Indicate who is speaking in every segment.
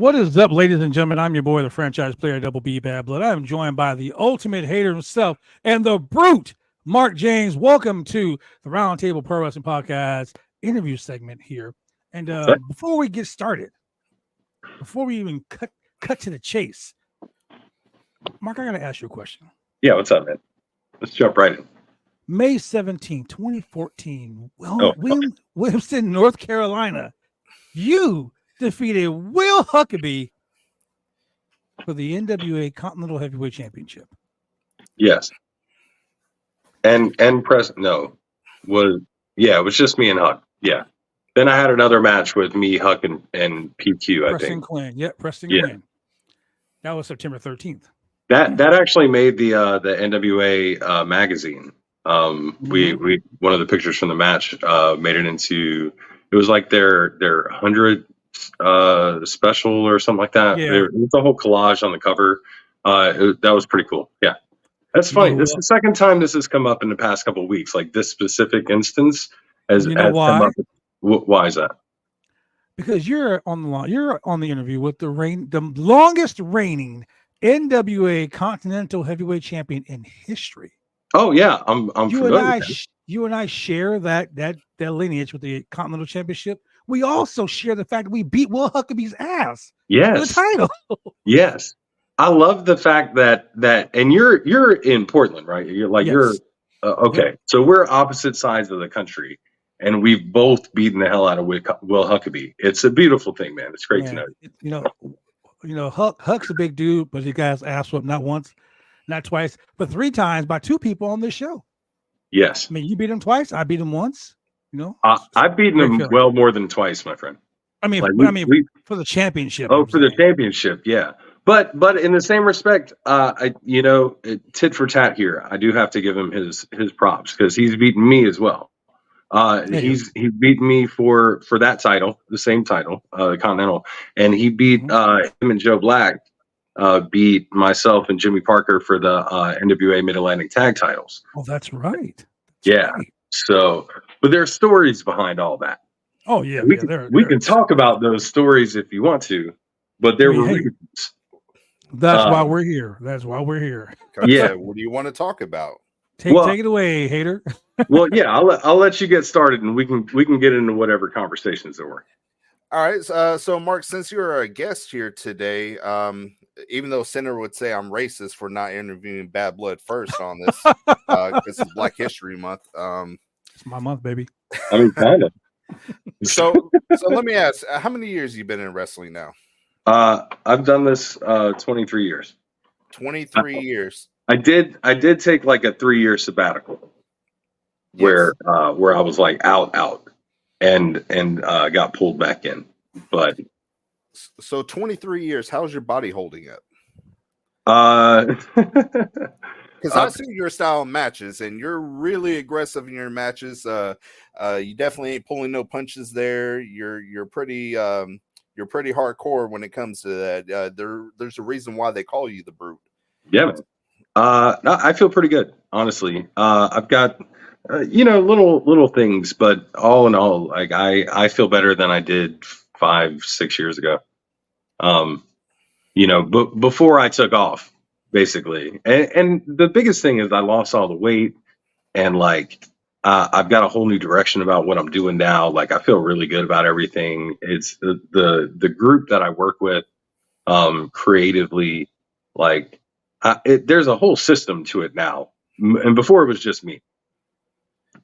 Speaker 1: What is up, ladies and gentlemen? I'm your boy, the franchise player, Double B Bad Blood. I'm joined by the ultimate hater himself and the brute, Mark James. Welcome to the Roundtable Pro Wrestling Podcast interview segment here. And before we get started, before we even cut to the chase, Mark, I got to ask you a question.
Speaker 2: Yeah, what's up, man? Let's jump right in.
Speaker 1: May 17, 2014, Williamson, North Carolina. You defeated Will Huckabee for the NWA Continental Heavyweight Championship.
Speaker 2: Yes. And it was just me and Huck. Yeah. Then I had another match with me, Huck, and PQ, I think.
Speaker 1: Quinn. Yeah, Preston Quinn. That was September 13th.
Speaker 2: That actually made the NWA magazine. We one of the pictures from the match made it into, it was like their 100 special or something like that.
Speaker 1: Yeah.
Speaker 2: It was a whole collage on the cover. That was pretty cool. Yeah. That's funny. This is the second time this has come up in the past couple of weeks. Like this specific instance has
Speaker 1: why?
Speaker 2: Come up. Why is that?
Speaker 1: Because you're on the line. You're on the interview with the longest reigning NWA Continental Heavyweight Champion in history.
Speaker 2: Oh yeah, I'm familiar.
Speaker 1: You and I share that lineage with the Continental Championship. We also share the fact that we beat Will Huckabee's ass.
Speaker 2: Yes.
Speaker 1: For the title.
Speaker 2: Yes. I love the fact that and you're in Portland, right? You're like, yes. You're okay. Yep. So we're opposite sides of the country, and we've both beaten the hell out of Will Huckabee. It's a beautiful thing, man. It's great to know.
Speaker 1: You know, Huck's a big dude, but he got his ass whooped not once, not twice, but 3 times by 2 people on this show.
Speaker 2: Yes.
Speaker 1: I mean, you beat him twice. I beat him once. You know,
Speaker 2: I've beaten him well more than twice, my friend.
Speaker 1: I mean, for the championship.
Speaker 2: Oh, for the championship, yeah. But in the same respect, tit for tat here. I do have to give him his props because he's beaten me as well. He's beaten me for that title, the same title, the Continental, and he beat him and Joe Black. Beat myself and Jimmy Parker for the NWA Mid-Atlantic Tag titles.
Speaker 1: Oh, that's right.
Speaker 2: Right. So, but there's stories behind all that.
Speaker 1: Oh yeah,
Speaker 2: we can talk about those stories if you want to, but there were reasons.
Speaker 1: That's why we're here. That's why we're here.
Speaker 2: Yeah.
Speaker 3: What do you want to talk about?
Speaker 1: Take it away, hater.
Speaker 2: Well, yeah, I'll let you get started, and we can get into whatever conversations there were.
Speaker 3: All right. So Mark, since you're a guest here today, even though Senator would say I'm racist for not interviewing Bad Blood first on this, this is Black History Month.
Speaker 1: It's my month, baby.
Speaker 2: I mean, kind of.
Speaker 3: So let me ask, how many years have you been in wrestling now?
Speaker 2: I've done this 23 years.
Speaker 3: 23 years.
Speaker 2: I did take like a 3-year sabbatical, yes, where I was like out and got pulled back in. But
Speaker 3: so 23 years, how's your body holding up? Because I've seen your style of matches, and you're really aggressive in your matches. You definitely ain't pulling no punches there. You're pretty hardcore when it comes to that. There's a reason why they call you the Brute.
Speaker 2: Yeah. I feel pretty good, honestly. I've got little things, but all in all, like I feel better than I did 5-6 years ago. But before I took off, basically. And the biggest thing is I lost all the weight, and like I've got a whole new direction about what I'm doing now. Like I feel really good about everything. It's the group that I work with creatively, like there's a whole system to it now. And before it was just me.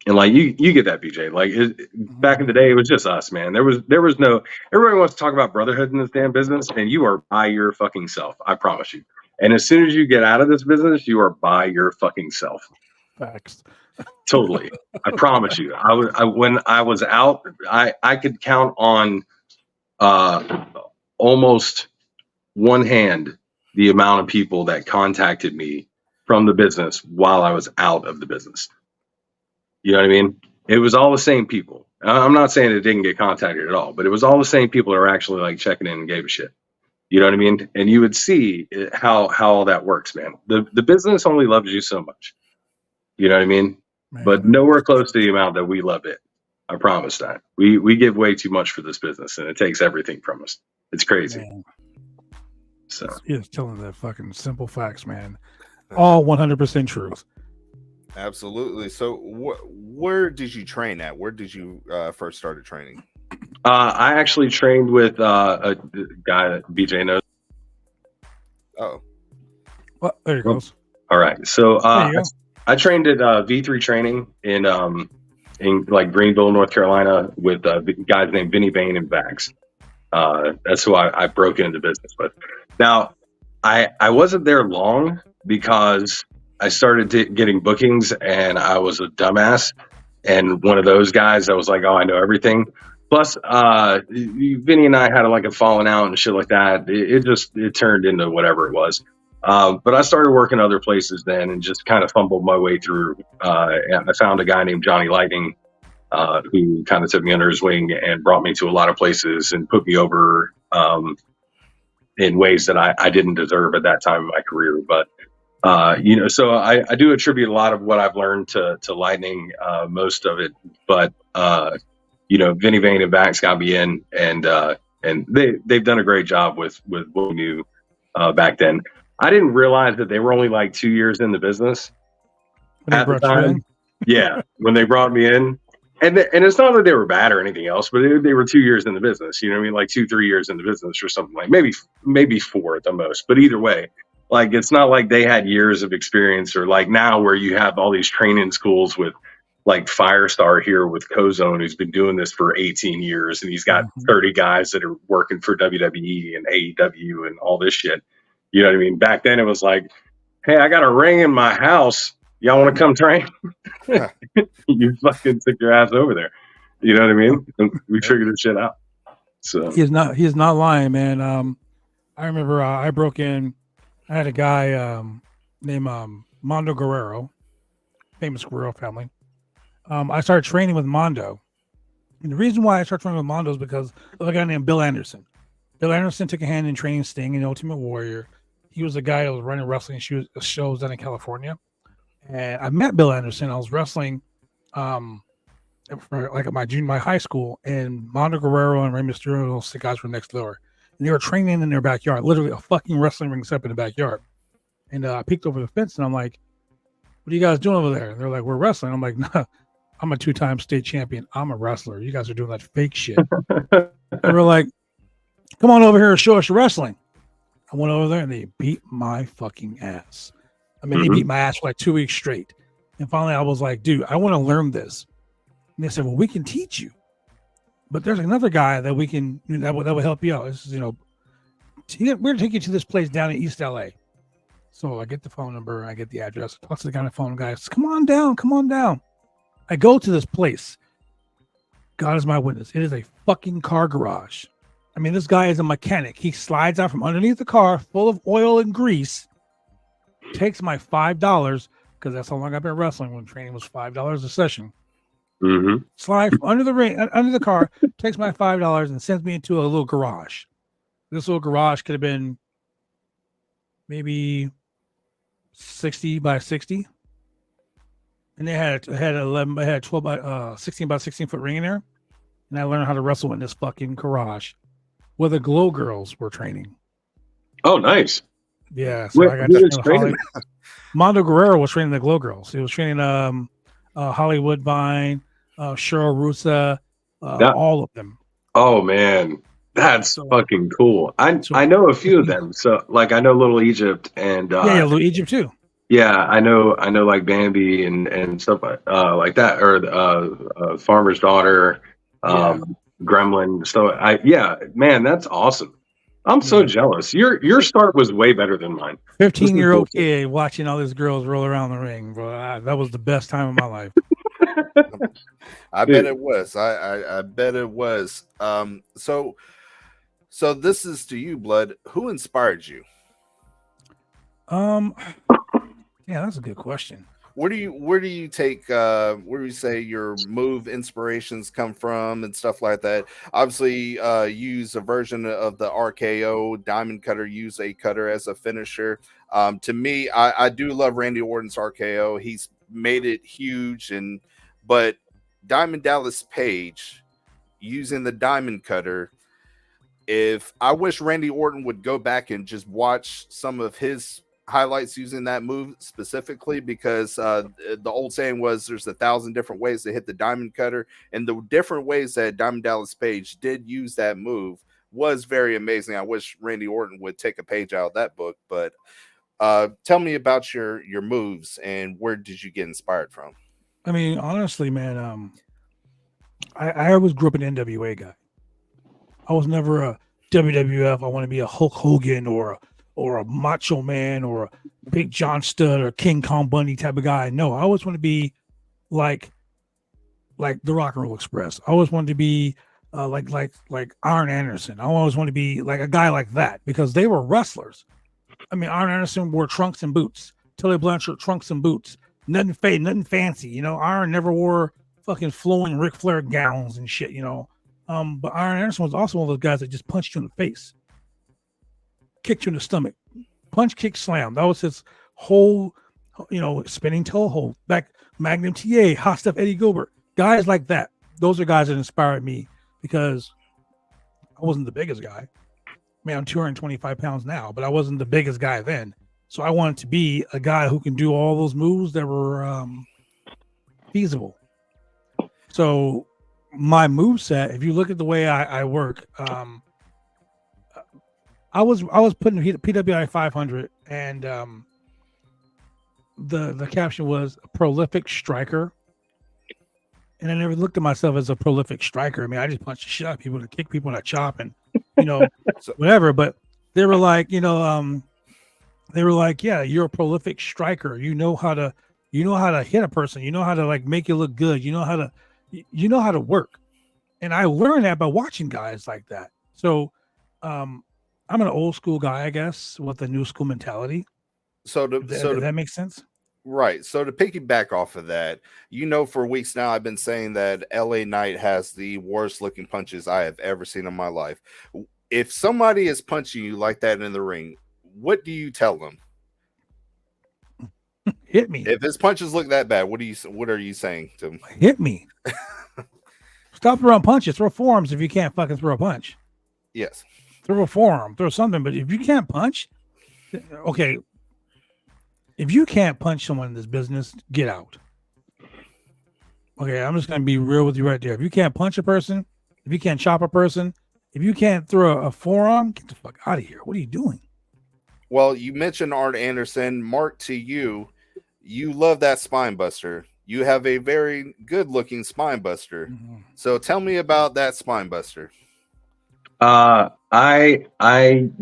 Speaker 2: And like you get that, BJ. Like back in the day, it was just us, man. There was no. Everybody wants to talk about brotherhood in this damn business, and you are by your fucking self. I promise you. And as soon as you get out of this business, you are by your fucking self.
Speaker 1: Facts.
Speaker 2: Totally. I promise you. When I was out, I could count on almost one hand the amount of people that contacted me from the business while I was out of the business. You know what I mean? It was all the same people. I'm not saying it didn't get contacted at all, but it was all the same people that were actually like checking in and gave a shit. You know what I mean? And you would see how all that works, man. The business only loves you so much. You know what I mean? Man. But nowhere close to the amount that we love it. I promise that. We give way too much for this business, and it takes everything from us. It's crazy.
Speaker 1: Man.
Speaker 2: So
Speaker 1: He is telling the fucking simple facts, man. All 100% truth.
Speaker 3: Absolutely. So, where did you train at? Where did you first started training?
Speaker 2: I actually trained with a guy that BJ knows.
Speaker 3: Oh,
Speaker 1: Well, there he goes.
Speaker 2: All right. So
Speaker 1: There you go.
Speaker 2: I trained at V3 Training in like Greenville, North Carolina, with guys named Vinny Bain and Vax. That's who I broke into business with. Now, I wasn't there long because I started getting bookings, and I was a dumbass and one of those guys that was like, oh, I know everything. Plus, Vinny and I had like a falling out and shit like that. It turned into whatever it was. But I started working other places then and just kind of fumbled my way through. And I found a guy named Johnny Lightning who kind of took me under his wing and brought me to a lot of places and put me over in ways that I didn't deserve at that time in my career. But, so I do attribute a lot of what I've learned to Lightning, most of it. But, Vinny Vane and Vax got me in, and they've done a great job with what we knew back then. I didn't realize that they were only like 2 years in the business at the time. Yeah, when they brought me in. And it's not that they were bad or anything else, but they were 2 years in the business. You know what I mean? Like 2-3 years in the business or something, like maybe 4 at the most. But either way, like it's not like they had years of experience, or like now where you have all these training schools with like Firestar here with Kozone, who's been doing this for 18 years, and he's got 30 guys that are working for WWE and AEW and all this shit. You know what I mean? Back then it was like, hey, I got a ring in my house. Y'all want to come train? You fucking took your ass over there. You know what I mean? And we figured this shit out. So
Speaker 1: he's not lying, man. I remember I broke in. I had a guy named Mondo Guerrero, famous Guerrero family. I started training with Mondo. And the reason why I started training with Mondo is because of a guy named Bill Anderson. Bill Anderson took a hand in training Sting and Ultimate Warrior. He was the guy that was running wrestling shows down in California. And I met Bill Anderson. I was wrestling for like at my high school, and Mondo Guerrero and Rey Mysterio, those guys were next door. And they were training in their backyard, literally a fucking wrestling ring set up in the backyard. And I peeked over the fence and I'm like, what are you guys doing over there? And they're like, we're wrestling. I'm like, nah, I'm a 2-time state champion. I'm a wrestler. You guys are doing that fake shit. They were like, come on over here and show us your wrestling. I went over there and they beat my fucking ass. I mean, they beat my ass for like 2 weeks straight. And finally I was like, dude, I want to learn this. And they said, well, we can teach you. But there's another guy that we can, that will help you out. This is, we're going to take you to this place down in East LA. So I get the phone number, I get the address, I talk to the guy on the phone, guy says, come on down. I go to this place. God is my witness. It is a fucking car garage. I mean, this guy is a mechanic. He slides out from underneath the car full of oil and grease, takes my $5, because that's how long I've been wrestling, when training was $5 a session. Slide from under the car, takes my $5 and sends me into a little garage. This little garage could have been maybe 60 by 60. And they had 12 by 16 by 16 foot ring in there. And I learned how to wrestle in this fucking garage where the Glow Girls were training.
Speaker 2: Oh, nice.
Speaker 1: Yeah. So I got to Mondo Guerrero was training the Glow Girls. He was training Holly Woodbine, Cheryl Rusa, all of them.
Speaker 2: Oh man, that's fucking cool. I know a few of them. So like I know Little Egypt and
Speaker 1: Little Egypt too.
Speaker 2: Yeah, I know like Bambi and stuff like that, or Farmer's Daughter, Gremlin. So man, that's awesome. I'm so jealous. Your start was way better than mine.
Speaker 1: 15-year-old kid watching all these girls roll around the ring, bro. That was the best time of my life.
Speaker 3: I bet it was. I bet it was. So this is to you, Blood. Who inspired you?
Speaker 1: Yeah, that's a good question.
Speaker 3: Where do you take where do you say your move inspirations come from and stuff like that? Obviously, use a version of the RKO Diamond Cutter, use a cutter as a finisher. To me, I do love Randy Orton's RKO. He's made it huge, but Diamond Dallas Page using the Diamond Cutter, I wish Randy Orton would go back and just watch some of his highlights using that move specifically, because the old saying was there's 1,000 different ways to hit the diamond cutter, and the different ways that Diamond Dallas Page did use that move was very amazing. I wish Randy Orton would take a page out of that book. But tell me about your moves and where did you get inspired from?
Speaker 1: I mean, honestly, man, I always grew up an NWA guy. I was never a WWF. I want to be a Hulk Hogan or a Macho Man or a Big John Studd or King Kong Bundy type of guy. No, I always want to be like the Rock and Roll Express. I always wanted to be like Arn Anderson. I always want to be like a guy like that because they were wrestlers. I mean, Arn Anderson wore trunks and boots. Tully Blanchard, trunks and boots. Nothing fade, nothing fancy. You know, Arn never wore fucking flowing Ric Flair gowns and shit, you know. But Arn Anderson was also one of those guys that just punched you in the face, kicked you in the stomach, punch, kick, slam. That was his whole, you know, spinning toe hold. Back Magnum TA, Hot Stuff Eddie Gilbert, guys like that. Those are guys that inspired me because I wasn't the biggest guy. I mean, I'm 225 pounds now, but I wasn't the biggest guy then. So I wanted to be a guy who can do all those moves that were feasible. So my move set, if you look at the way I work, I was putting PWI 500, and the caption was a prolific striker. And I never looked at myself as a prolific striker. I mean, I just punched the shit out of people, to kick people, to chop, and you know, whatever. But they were like, you know, yeah, you're a prolific striker. You know how to hit a person. You know how to like make you look good. You know how to work. And I learned that by watching guys like that. So I'm an old school guy, I guess, with a new school mentality.
Speaker 3: So
Speaker 1: that makes sense.
Speaker 3: Right. So to piggyback off of that, you know, for weeks now, I've been saying that LA Knight has the worst looking punches I have ever seen in my life. If somebody is punching you like that in the ring, what do you tell them?
Speaker 1: Hit me.
Speaker 3: If his punches look that bad, what are you saying to him?
Speaker 1: Hit me. Stop throwing punches. Throw forearms if you can't fucking throw a punch.
Speaker 3: Yes.
Speaker 1: Throw a forearm. Throw something. But if you can't punch, okay. If you can't punch someone in this business, get out. Okay, I'm just going to be real with you right there. If you can't punch a person, if you can't chop a person, if you can't throw a forearm, get the fuck out of here. What are you doing?
Speaker 3: Well, you mentioned Arn Anderson. Mark, to you love that spine buster. You have a very good-looking spine buster. Mm-hmm. So tell me about that spine buster.
Speaker 2: I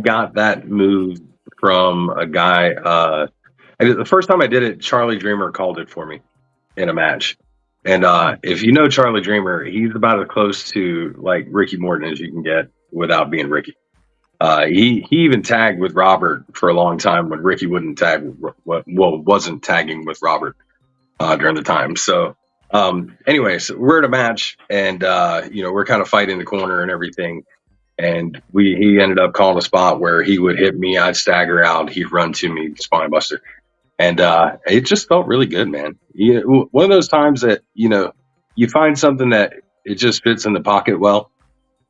Speaker 2: got that move from a guy. The first time I did it, Charlie Dreamer called it for me in a match. And if you know Charlie Dreamer, he's about as close to like Ricky Morton as you can get without being Ricky. He even tagged with Robert for a long time when Ricky wasn't tagging with Robert during the time. So anyways, we're at a match, and you know, we're kind of fighting the corner and everything. And he ended up calling a spot where he would hit me, I'd stagger out, he'd run to me, spine buster. And it just felt really good, man. One of those times that, you know, you find something that it just fits in the pocket well,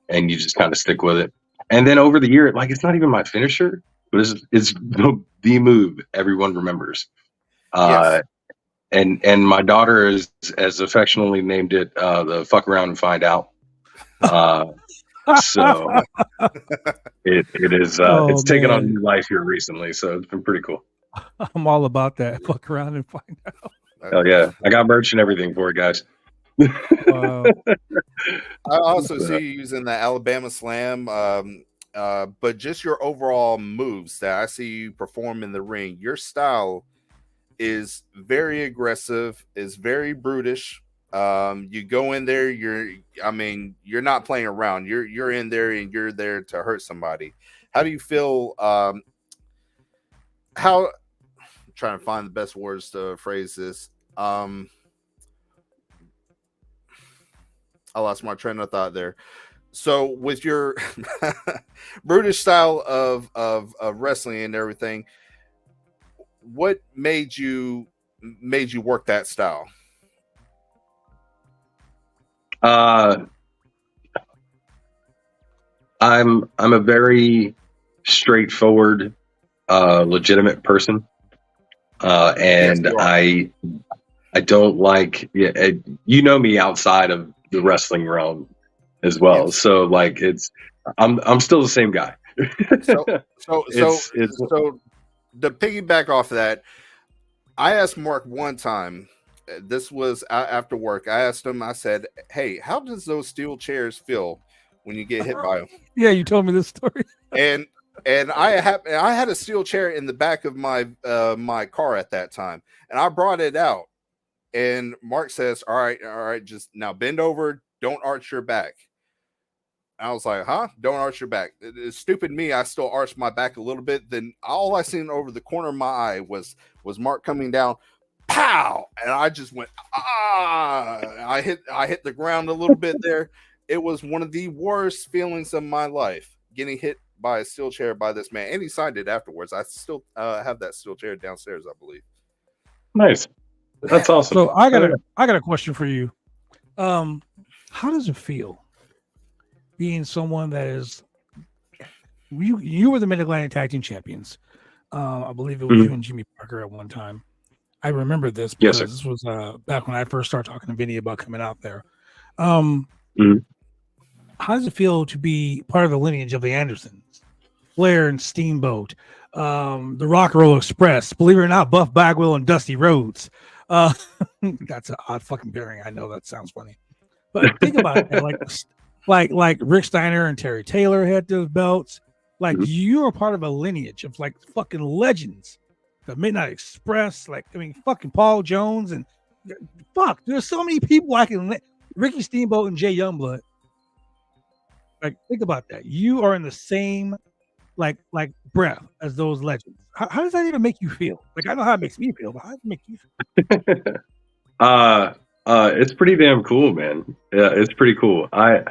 Speaker 2: and you just kind of stick with it. And then over the year, like, it's not even my finisher, but it's the move everyone remembers.
Speaker 3: Yes.
Speaker 2: And my daughter has affectionately named it the fuck around and find out. So it is it's taken on new life here recently. So it's been pretty cool.
Speaker 1: I'm all about that. Fuck around and find out.
Speaker 2: Hell yeah. I got merch and everything for it, guys.
Speaker 3: I also see you using the Alabama Slam, but just your overall moves that I see you perform in the ring, your style is very aggressive, is very brutish. You go in there, you're not playing around. You're in there and you're there to hurt somebody. How do you feel? I'm trying to find the best words to phrase this. I lost my train of thought there. So with your brutish style of wrestling and everything, what made you work that style?
Speaker 2: I'm a very straightforward, legitimate person, and
Speaker 3: yes,
Speaker 2: I don't like, you know me outside of the wrestling realm as well.
Speaker 3: Yes.
Speaker 2: So like I'm still the same guy.
Speaker 3: So
Speaker 2: it's
Speaker 3: to piggyback off of that, I asked Mark one time. This was after work. I asked him. I said, "Hey, how does those steel chairs feel when you get hit by them?"
Speaker 1: Yeah, you told me this story.
Speaker 3: And I had a steel chair in the back of my my car at that time, and I brought it out. And Mark says, all right, just now bend over, don't arch your back." I was like, huh? Don't arch your back. It's stupid me. I still arched my back a little bit. Then all I seen over the corner of my eye was Mark coming down, pow, and I just went, ah. I hit the ground a little bit there. It was one of the worst feelings of my life, getting hit by a steel chair by this man. And he signed it afterwards. I still have that steel chair downstairs, I believe.
Speaker 2: nice. That's awesome.
Speaker 1: So I got a question for you. How does it feel being someone that is you were the Mid-Atlantic Tag Team Champions? I believe it was you and Jimmy Parker at one time. I remember this because this was back when I first started talking to Vinny about coming out there. How does it feel to be part of the lineage of the Andersons, Flair and Steamboat, the Rock and Roll Express, believe it or not, Buff Bagwell and Dusty Rhodes? That's an odd fucking pairing. I know that sounds funny, but think about it. Like Rick Steiner and Terry Taylor had those belts. Like you are part of a lineage of like fucking legends. The Midnight Express, fucking Paul Jones, and fuck, there's so many people I can. Ricky Steamboat and Jay Youngblood. Like, think about that. You are in the same like breath as those legends. How does that even make you feel? Like, I know how it makes me feel, but how does it make you feel?
Speaker 2: It's pretty damn cool, man. Yeah, it's pretty cool. I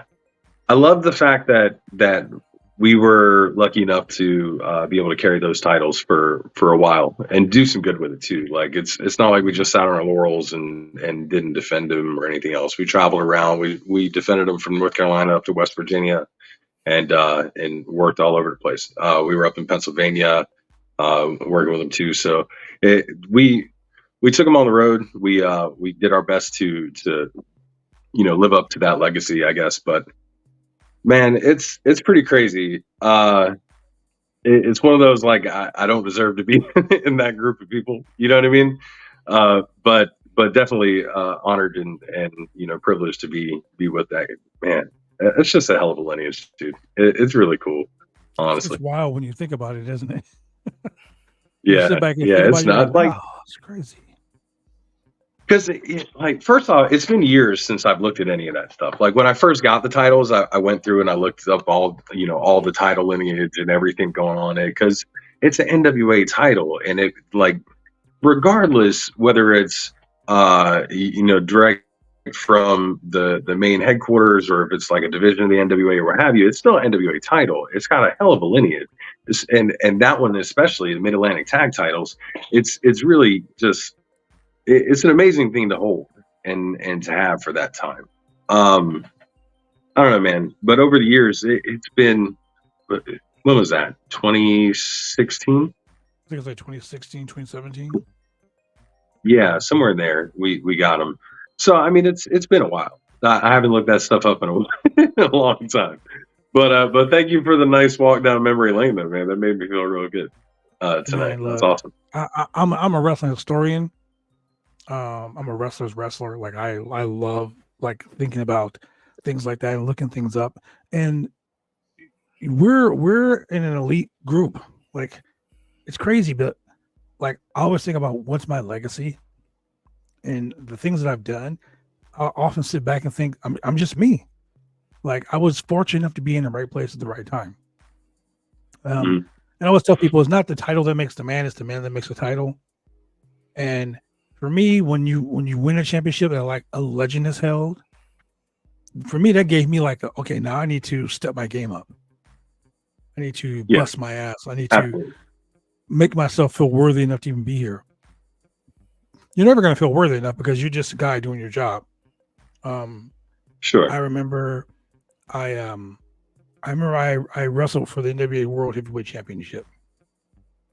Speaker 2: love the fact that we were lucky enough to be able to carry those titles for a while and do some good with it too. Like it's not like we just sat on our laurels and didn't defend them or anything else. We traveled around. We defended them from North Carolina up to West Virginia, and worked all over the place. We were up in Pennsylvania, working with them too. So we took them on the road. We did our best to live up to that legacy, I guess. But man, it's pretty crazy. It's one of those, like, I don't deserve to be in that group of people. You know what I mean? But definitely honored and privileged to be with that man. It's just a hell of a lineage, dude. It's really cool, honestly.
Speaker 1: It's wild when you think about it, isn't it?
Speaker 2: Yeah, it's not like,
Speaker 1: wow, it's crazy.
Speaker 2: Because, like, first off, it's been years since I've looked at any of that stuff. Like, when I first got the titles, I went through and I looked up all the title lineage and everything going on it, because it's an NWA title, and it, like, regardless whether it's direct from the main headquarters or if it's like a division of the NWA or what have you, it's still an NWA title. It's got a hell of a lineage, and that one especially, the Mid-Atlantic Tag titles, it's really just. It's an amazing thing to hold and to have for that time. I don't know, man. But over the years, it's been, when was that? 2016?
Speaker 1: I think it was like 2016, 2017.
Speaker 2: Yeah, somewhere in there, we got them. So, I mean, it's been a while. I haven't looked that stuff up in a long time. But thank you for the nice walk down memory lane, though, man. That made me feel real good tonight. That's awesome.
Speaker 1: I'm a wrestling historian. I'm a wrestler's wrestler. Like I love like thinking about things like that and looking things up. And we're in an elite group. Like it's crazy, but like I always think about what's my legacy and the things that I've done. I often sit back and think I'm just me. Like I was fortunate enough to be in the right place at the right time. And I always tell people it's not the title that makes the man, it's the man that makes the title. And for me, when you win a championship that like a legend is held, for me that gave me like, okay, now I need to step my game up. I need to bust my ass. I need to make myself feel worthy enough to even be here. You're never going to feel worthy enough because you're just a guy doing your job.
Speaker 2: Sure.
Speaker 1: I remember I I remember I wrestled for the NWA World Heavyweight Championship.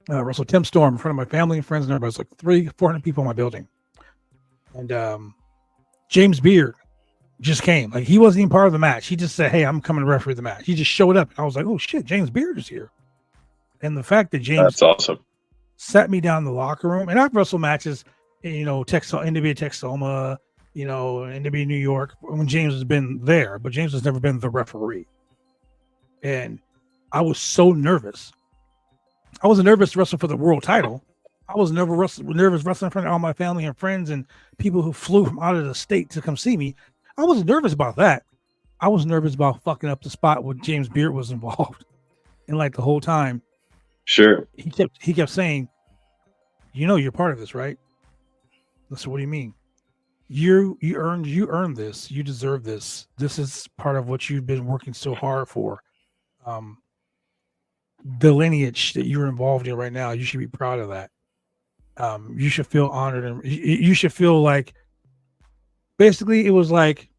Speaker 1: I wrestled Tim Storm in front of my family and friends and everybody. It was like 400 people in my building. And James Beard just came. Like, he wasn't even part of the match. He just said, "Hey, I'm coming to referee the match." He just showed up. And I was like, "Oh shit, James Beard is here." And the fact that James
Speaker 2: That's awesome.
Speaker 1: sat me down in the locker room, and I've wrestled matches, NWA Texoma, NWA New York, when James has been there, but James has never been the referee. And I was so nervous. I wasn't nervous to wrestle for the world title. I was nervous wrestling in front of all my family and friends and people who flew from out of the state to come see me. I wasn't nervous about that. I was nervous about fucking up the spot where James Beard was involved. And like the whole time,
Speaker 2: sure,
Speaker 1: he kept saying, "You're part of this, right?" I said, "What do you mean?" You earned this. You deserve this. This is part of what you've been working so hard for. The lineage that you're involved in right now, you should be proud of that. You should feel honored, and you should feel like, basically, it was like,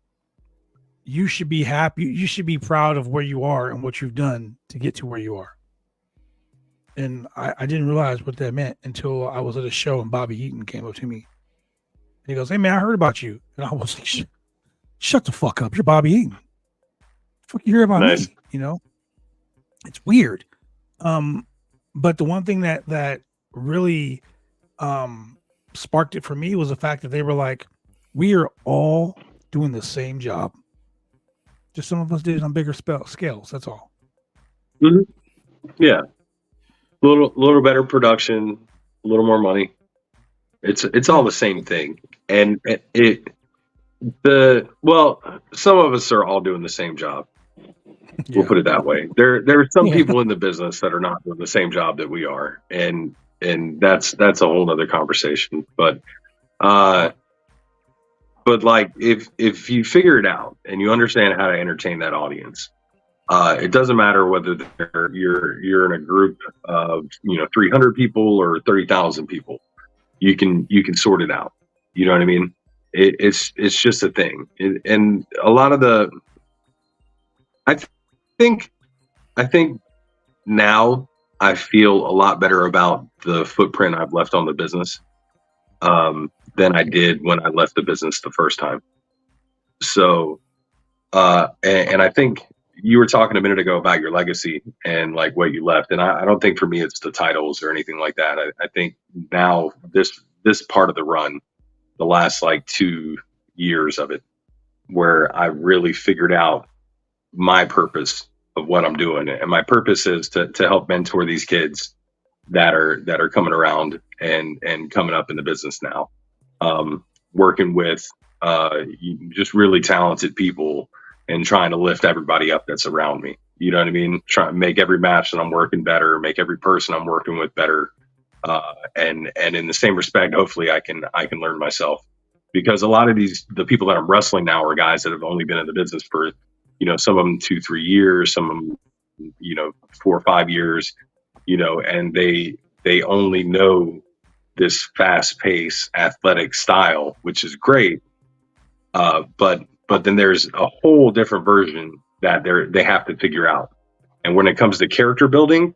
Speaker 1: you should be happy. You should be proud of where you are and what you've done to get to where you are. And I didn't realize what that meant until I was at a show and Bobby Eaton came up to me. And he goes, "Hey man, I heard about you." And I was like, "Shut the fuck up. You're Bobby Eaton. What the fuck you hear about
Speaker 2: Nice.
Speaker 1: me?" It's weird. But the one thing that really sparked it for me was the fact that they were like, "We are all doing the same job. Just some of us did it on bigger scales. That's all."
Speaker 2: Mm-hmm. Yeah. A little better production, a little more money. It's all the same thing. And some of us are all doing the same job.
Speaker 1: Yeah.
Speaker 2: We'll put it that way. There are some people in the business that are not doing the same job that we are. And that's a whole other conversation. But like, if you figure it out and you understand how to entertain that audience, it doesn't matter whether you're in a group of 300 people or 30,000 people. You can sort it out. You know what I mean? It's just a thing. And a lot of I think now I feel a lot better about the footprint I've left on the business than I did when I left the business the first time. So, and I think you were talking a minute ago about your legacy and like what you left. And I don't think for me it's the titles or anything like that. I think now this part of the run, the last like 2 years of it, where I really figured out my purpose of what I'm doing. And my purpose is to help mentor these kids that are coming around and coming up in the business now. Working with just really talented people and trying to lift everybody up that's around me. You know what I mean? Try to make every match that I'm working better, make every person I'm working with better. And in the same respect, hopefully I can learn myself, because a lot of the people that I'm wrestling now are guys that have only been in the business for, some of them 2-3 years, some of them, 4 or 5 years, and they only know this fast paced athletic style, which is great. But then there's a whole different version that they have to figure out. And when it comes to character building,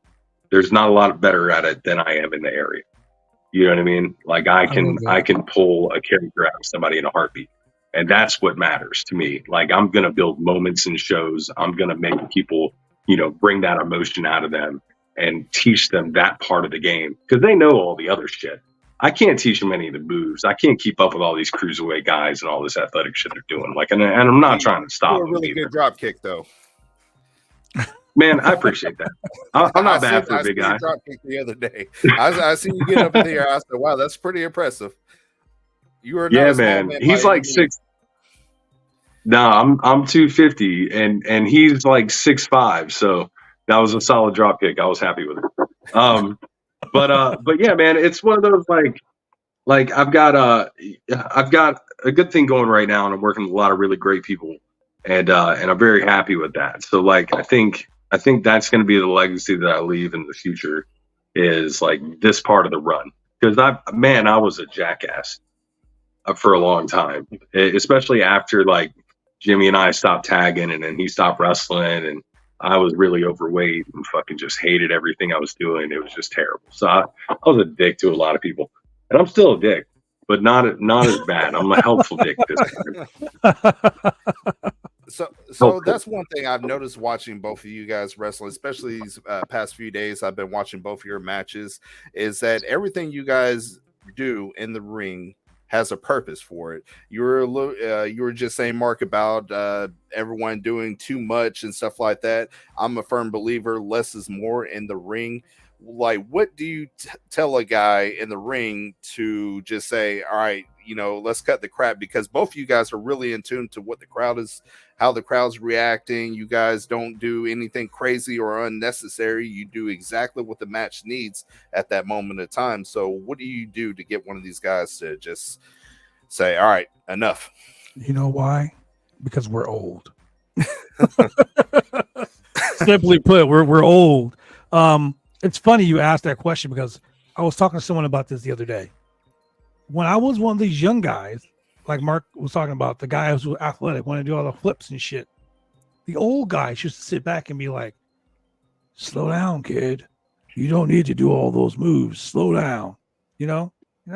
Speaker 2: there's not a lot better at it than I am in the area. You know what I mean? Like I can pull a character out of somebody in a heartbeat. And that's what matters to me. Like I'm going to build moments in shows. I'm going to make people, bring that emotion out of them and teach them that part of the game, because they know all the other shit. I can't teach them any of the moves. I can't keep up with all these cruiserweight guys and all this athletic shit they're doing. Like, and I'm not trying to stop.
Speaker 3: A really good drop kick, though.
Speaker 2: Man, I appreciate that. I'm not bad for a big guy.
Speaker 3: Drop kick the other day. I seen you get up in the air. I said, "Wow, that's pretty impressive." You were
Speaker 2: man. He's like 6. No, I'm 250, and he's like 6'5". So that was a solid drop kick. I was happy with it. But yeah, man, it's one of those like I've got a good thing going right now, and I'm working with a lot of really great people, and I'm very happy with that. So like I think that's going to be the legacy that I leave in the future, is like this part of the run, because I was a jackass for a long time, especially after like Jimmy and I stopped tagging and then he stopped wrestling, and I was really overweight and fucking just hated everything I was doing. It was just terrible. So I was a dick to a lot of people, and I'm still a dick, but not as bad. I'm a helpful dick this time.
Speaker 3: So that's one thing I've noticed watching both of you guys wrestle, especially these past few days. I've been watching both of your matches. Is that everything you guys do in the ring has a purpose for it? You were just saying, Mark, about everyone doing too much and stuff like that. I'm a firm believer less is more in the ring. Like, what do you tell a guy in the ring to just say, all right, let's cut the crap? Because both of you guys are really in tune to what the crowd is, how the crowd's reacting. You guys don't do anything crazy or unnecessary. You do exactly what the match needs at that moment of time. So what do you do to get one of these guys to just say, all right, enough?
Speaker 1: You know why? Because we're old. Simply put, we're old. It's funny you asked that question because I was talking to someone about this the other day. When I was one of these young guys, like Mark was talking about, the guy who was athletic, wanted to do all the flips and shit. The old guys used to sit back and be like, slow down, kid. You don't need to do all those moves. Slow down. And I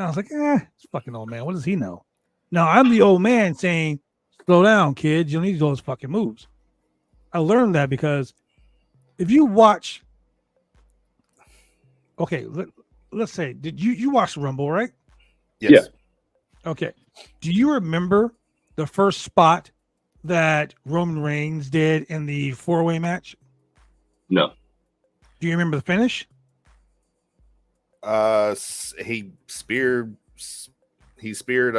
Speaker 1: was like, it's fucking old man. What does he know? Now I'm the old man saying, slow down, kid. You don't need to do those fucking moves. I learned that because if you watch, okay, let's say, did you watch the Rumble, right?
Speaker 3: Yes.
Speaker 2: Yeah.
Speaker 1: Okay. Do you remember the first spot that Roman Reigns did in the 4-way match?
Speaker 2: No.
Speaker 1: Do you remember the finish?
Speaker 3: He speared AJ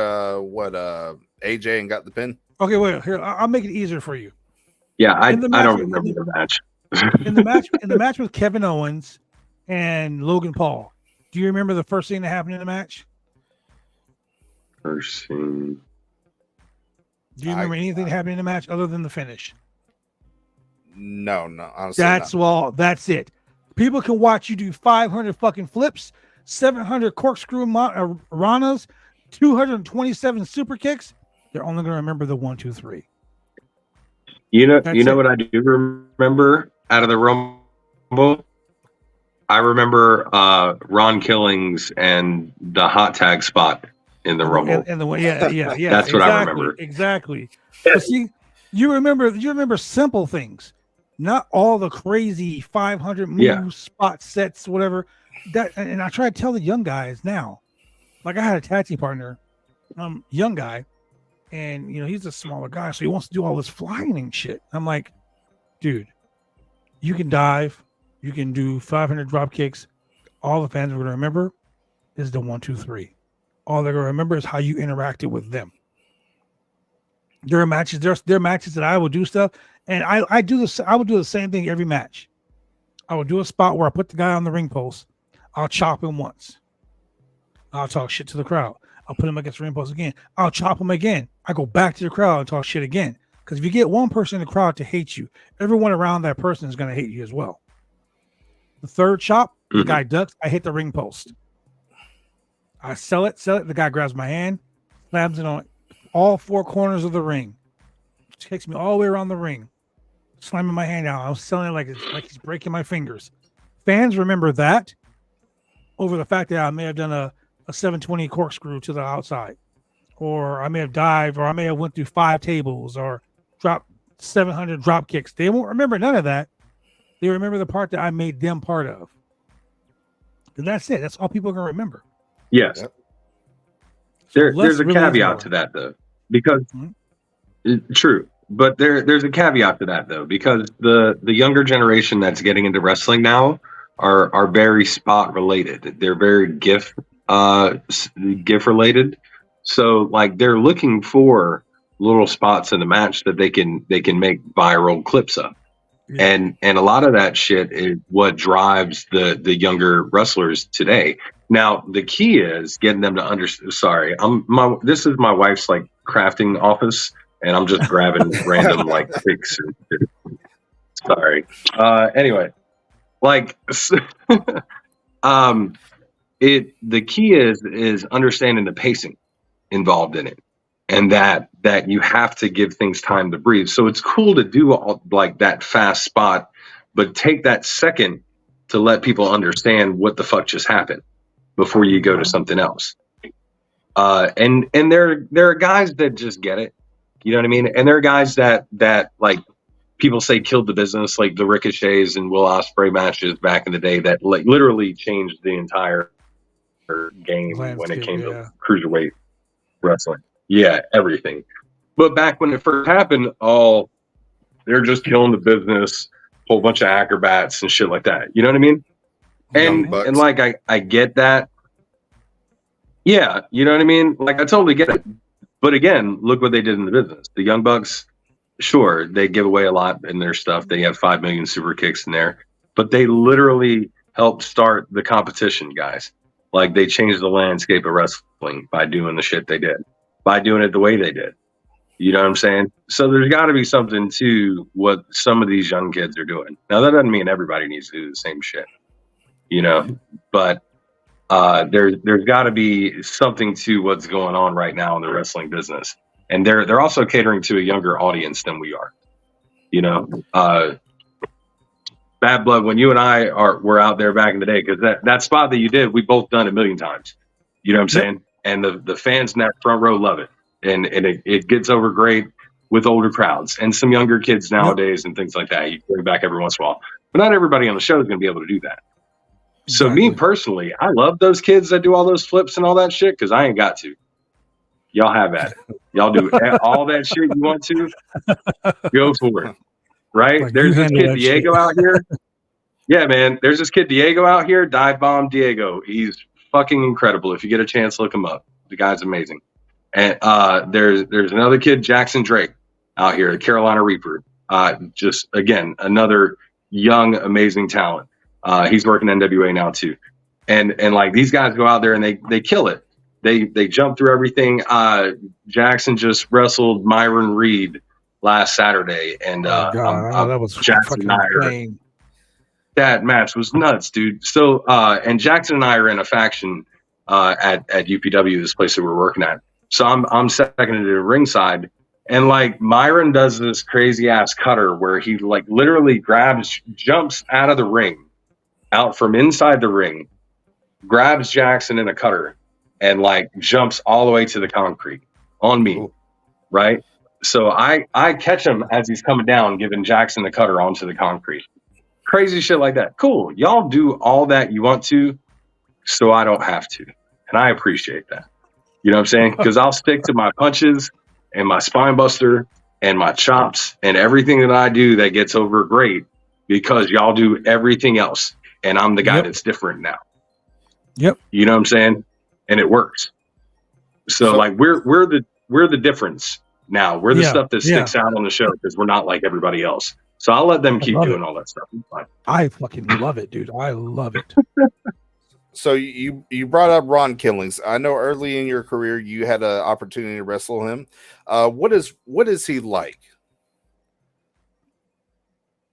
Speaker 3: and got the pin.
Speaker 1: Okay, wait, here, I'll make it easier for you.
Speaker 2: Yeah, I don't remember the match.
Speaker 1: in the match with Kevin Owens and Logan Paul, do you remember the first thing that happened in the match?
Speaker 2: First scene.
Speaker 1: Do you remember anything happening in the match other than the finish?
Speaker 3: No, honestly.
Speaker 1: That's it. People can watch you do 500 fucking flips, 700 corkscrew ranas, 227 super kicks. They're only going to remember the 1, 2, 3.
Speaker 2: What I do remember out of the Rumble? I remember Ron Killings and the hot tag spot in the Rumble.
Speaker 1: Yeah.
Speaker 2: That's what I remember.
Speaker 1: Exactly. But see, you remember simple things, not all the crazy 500 moves, spot sets, whatever. And I try to tell the young guys now. Like I had a tag team partner, young guy, and he's a smaller guy, so he wants to do all this flying and shit. I'm like, dude, you can dive, you can do 500 drop kicks. All the fans are going to remember is the 1, 2, 3. All they're going to remember is how you interacted with them. There are matches that I will do stuff, and I do this. I would do the same thing every match. I would do a spot where I put the guy on the ring post. I'll chop him once. I'll talk shit to the crowd. I'll put him against the ring post again. I'll chop him again. I go back to the crowd and talk shit again. Because if you get one person in the crowd to hate you, everyone around that person is going to hate you as well. The third chop, the guy ducks. I hit the ring post. I sell it. The guy grabs my hand, slams it on all 4 corners of the ring. Takes me all the way around the ring, slamming my hand out. I was selling it like he's breaking my fingers. Fans remember that over the fact that I may have done a 720 corkscrew to the outside, or I may have dived, or I may have went through 5 tables, or dropped 700 drop kicks. They won't remember none of that. They remember the part that I made them part of. And that's it. That's all people are going to remember.
Speaker 2: Yes. Yep. There's a caveat to that, though, because true. But there's a caveat to that, though, because the younger generation that's getting into wrestling now are very spot related. They're very GIF related. So like they're looking for little spots in the match that they can make viral clips of. Yeah. And a lot of that shit is what drives the younger wrestlers today. Now the key is getting them to understand. Sorry, this is my wife's like crafting office, and I'm just grabbing random like pics. Sorry. Anyway, like, the key is understanding the pacing involved in it. and that you have to give things time to breathe. So it's cool to do all, like that fast spot, but take that second to let people understand what the fuck just happened before you go to something else. And there are guys that just get it, you know what I mean? And there are guys that like people say killed the business, like the Ricochets and Will Ospreay matches back in the day that like literally changed the entire game when it came to cruiserweight wrestling. Yeah, everything. But back when it first happened, they're just killing the business, whole bunch of acrobats and shit like that. You know what I mean? And like I get that. Yeah, you know what I mean? Like I totally get it. But again, look what they did in the business. The Young Bucks, sure, they give away a lot in their stuff. They have 5 million super kicks in there. But they literally helped start the competition, guys. Like they changed the landscape of wrestling by doing the shit they did, by doing it the way they did. You know what I'm saying? So there's got to be something to what some of these young kids are doing. Now, that doesn't mean everybody needs to do the same shit, you know, but there's got to be something to what's going on right now in the wrestling business. And they're also catering to a younger audience than we are, you know. Bad Blood, when you and I were out there back in the day, because that spot that you did, we both done a million times. You know what I'm saying? And the fans in that front row love it. And it gets over great with older crowds and some younger kids nowadays and things like that. You bring back every once in a while. But not everybody on the show is going to be able to do that. So me personally, I love those kids that do all those flips and all that shit because I ain't got to. Y'all have at it. Y'all do all that shit you want to. Go for it. Right?
Speaker 1: Like
Speaker 2: there's this kid Diego out here. Yeah, man. There's this kid Diego out here. Dive Bomb Diego. He's fucking incredible. If you get a chance, look him up. The guy's amazing. And there's another kid, Jackson Drake, out here, Carolina Reaper. Just again, another young, amazing talent. He's working NWA now too. And like these guys go out there and they kill it. They jump through everything. Jackson just wrestled Myron Reed last Saturday, and
Speaker 1: that was
Speaker 2: Jackson and I that match was nuts, dude. So and Jackson and I are in a faction at UPW, this place that we're working at. So I'm seconded to ringside, and like Myron does this crazy ass cutter where he like literally jumps out of the ring, out from inside the ring, grabs Jackson in a cutter, and like jumps all the way to the concrete on me, right? So I catch him as he's coming down, giving Jackson the cutter onto the concrete. Crazy shit like that. Cool. Y'all do all that you want to, so I don't have to. And I appreciate that. You know what I'm saying? Because I'll stick to my punches and my spine buster and my chops and everything that I do that gets over great because y'all do everything else. And I'm the guy that's different now.
Speaker 1: Yep.
Speaker 2: You know what I'm saying? And it works. So like we're the difference now. We're the stuff that sticks out on the show because we're not like everybody else. So I'll let them keep doing all that stuff.
Speaker 1: I fucking love it, dude. I love it.
Speaker 3: So you brought up Ron Killings. I know early in your career you had an opportunity to wrestle him. What is he like?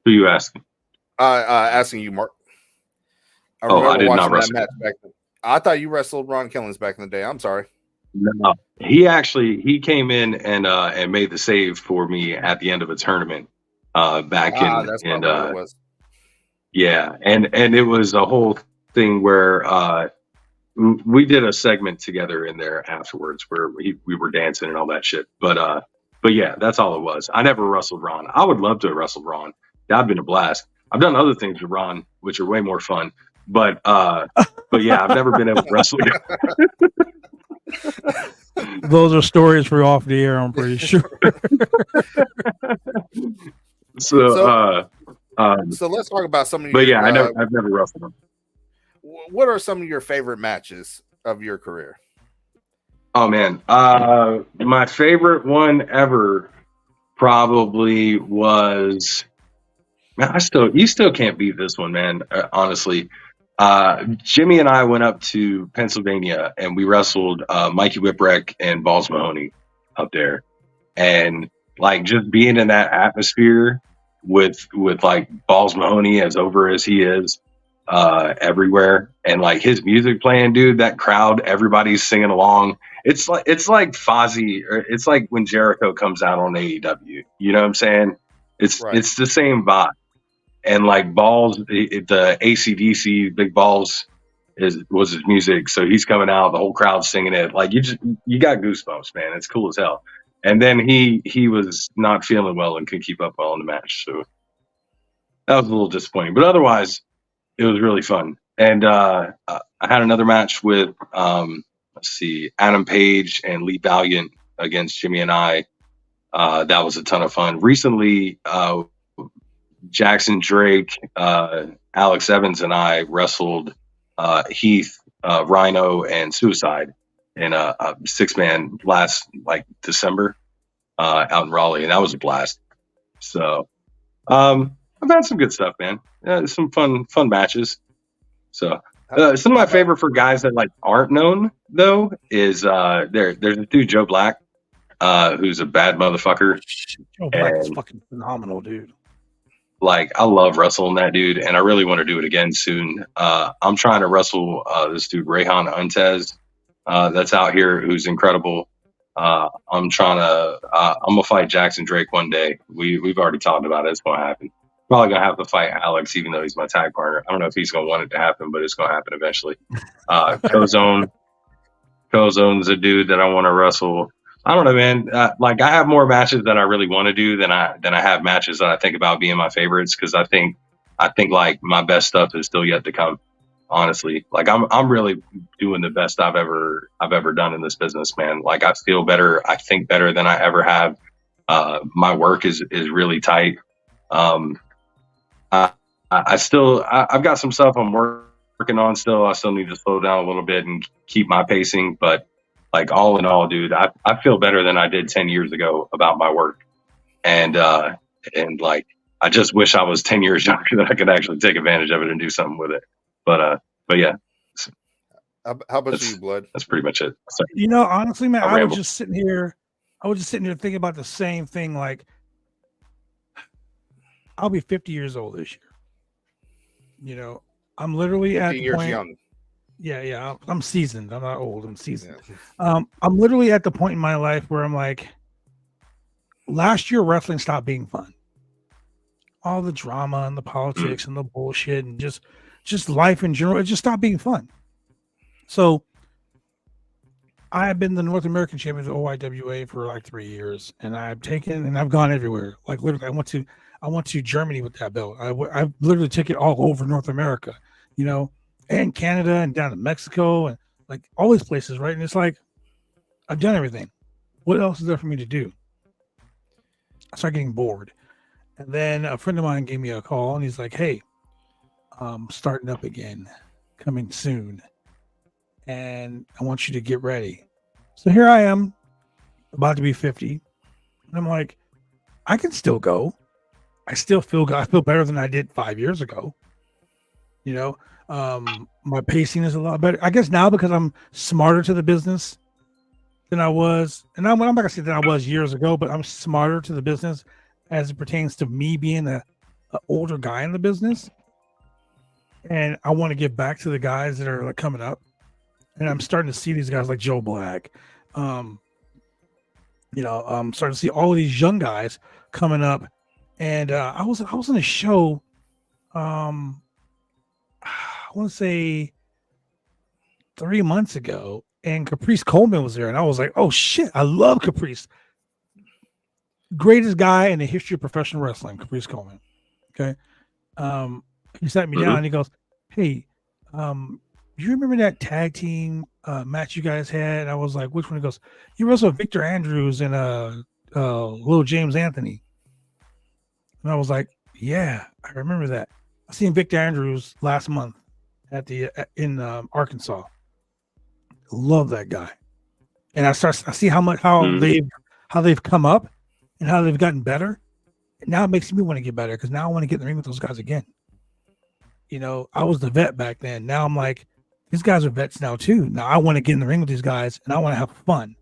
Speaker 2: Who are you asking?
Speaker 3: Asking you, Mark.
Speaker 2: I did not wrestle.
Speaker 3: That match back then. I thought you wrestled Ron Killings back in the day. I'm sorry.
Speaker 2: No, he came in and made the save for me at the end of a tournament back in. That's what it was. Yeah, and it was a whole thing where we did a segment together in there afterwards where we were dancing and all that shit. But yeah, that's all it was. I never wrestled Ron. I would love to have wrestled Ron. That'd been a blast. I've done other things with Ron, which are way more fun. But yeah, I've never been able to wrestle him.
Speaker 1: Those are stories for off the air, I'm pretty sure.
Speaker 3: So let's talk about some of your.
Speaker 2: But yeah, I've never wrestled him.
Speaker 3: What are some of your favorite matches of your career?
Speaker 2: Oh man, my favorite one ever probably was. Man, you still can't beat this one, man. Honestly, Jimmy and I went up to Pennsylvania and we wrestled Mikey Whipwreck and Balls Mahoney up there, and like just being in that atmosphere with like Balls Mahoney as over as he is, everywhere, and like his music playing, dude, that crowd, everybody's singing along. It's like Fozzy, or it's like when Jericho comes out on AEW. You know what I'm saying? It's the same vibe. And like Balls, the AC/DC Big Balls was his music, so he's coming out, the whole crowd singing it. Like you got goosebumps, man. It's cool as hell. And then he was not feeling well and couldn't keep up well in the match, so that was a little disappointing. But otherwise, it was really fun. And I had another match with Adam Page and Lee Valiant against Jimmy and I. That was a ton of fun. Recently, Jackson Drake, Alex Evans, and I wrestled Heath, Rhino, and Suicide in a 6-man last December out in Raleigh, and that was a blast. So I've had some good stuff, man. Some fun matches. So some of my favorite for guys that aren't known though is there's a dude, Joe Black, who's a bad motherfucker.
Speaker 1: Joe Black is fucking phenomenal, dude.
Speaker 2: I love wrestling that dude, and I really want to do it again soon. I'm trying to wrestle this dude, Rayhan Untez, that's out here, who's incredible. I'm gonna fight Jackson Drake one day. We've already talked about it. It's gonna happen. Probably gonna have to fight Alex, even though he's my tag partner. I don't know if he's gonna want it to happen, but it's gonna happen eventually. Cozone's a dude that I want to wrestle. I don't know, man. I have more matches that I really want to do than I have matches that I think about being my favorites, because I think my best stuff is still yet to come. Honestly, I'm really doing the best I've ever done in this business, man. I feel better. I think better than I ever have. My work is really tight. I've got some stuff I'm working on still. I still need to slow down a little bit and keep my pacing, but all in all, dude, I feel better than I did 10 years ago about my work. And I just wish I was 10 years younger, that I could actually take advantage of it and do something with it. But yeah.
Speaker 3: How about you, Blood?
Speaker 2: That's pretty much it. So,
Speaker 1: honestly, man, I was just sitting here thinking about the same thing. I'll be 50 years old this year. I'm literally at the point. Young. Yeah, I'm seasoned. I'm not old. I'm seasoned. Yeah. I'm literally at the point in my life where I'm like, last year wrestling stopped being fun. All the drama and the politics and the bullshit and just life in general, it just stopped being fun. So I have been the North American champion of OIWA for 3 years, and I've gone everywhere. Literally, I went to Germany with that belt. I literally took it all over North America, and Canada and down to Mexico and all these places, right? And it's I've done everything. What else is there for me to do? I started getting bored. And then a friend of mine gave me a call, and he's like, hey, I'm starting up again, coming soon. And I want you to get ready. So here I am, about to be 50. And I'm like, I can still go. I feel better than I did 5 years ago. My pacing is a lot better. I guess now because I'm smarter to the business than I was. And I'm not going to say that I was years ago, but I'm smarter to the business as it pertains to me being an older guy in the business. And I want to give back to the guys that are coming up. And I'm starting to see these guys like Joe Black. I'm starting to see all of these young guys coming up. And I was in a show, I want to say 3 months ago, and Caprice Coleman was there. And I was like, oh shit, I love Caprice. Greatest guy in the history of professional wrestling, Caprice Coleman. Okay. He sat me down and he goes, hey, you remember that tag team match you guys had? And I was like, which one? He goes, you wrestled Victor Andrews and little James Anthony. And I was like, yeah, I remember that. I seen Victor Andrews last month in Arkansas. Love that guy. And I see how they've come up and how they've gotten better. And now it makes me want to get better, because now I want to get in the ring with those guys again. I was the vet back then. Now I'm like, these guys are vets now too. Now I want to get in the ring with these guys and I want to have fun,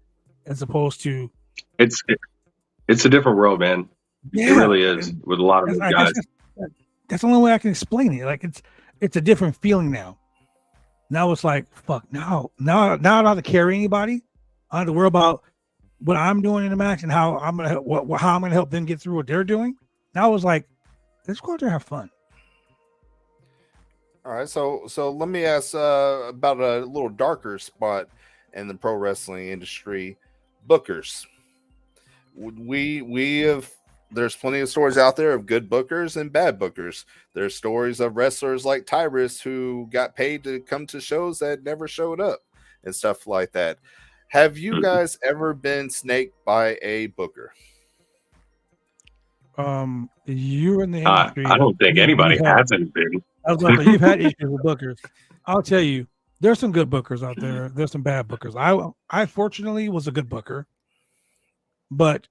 Speaker 1: as opposed to.
Speaker 2: It's a different world, man. Yeah, it really is, with a lot of those guys.
Speaker 1: That's the only way I can explain it. it's a different feeling now. Now it's like, fuck, now I don't have to carry anybody. I don't have to worry about what I'm doing in the match and how I'm gonna help them get through what they're doing. Now it's like, let's go out there and have fun.
Speaker 3: All right, so let me ask about a little darker spot in the pro wrestling industry. Bookers. We have, there's plenty of stories out there of good bookers and bad bookers. There's stories of wrestlers like Tyrus who got paid to come to shows that never showed up and stuff like that. Have you guys ever been snaked by a booker?
Speaker 1: You're in the industry.
Speaker 2: I don't think anybody hasn't been.
Speaker 1: I was like, you've had issues with bookers. I'll tell you, there's some good bookers out there. There's some bad bookers. I fortunately was a good booker, but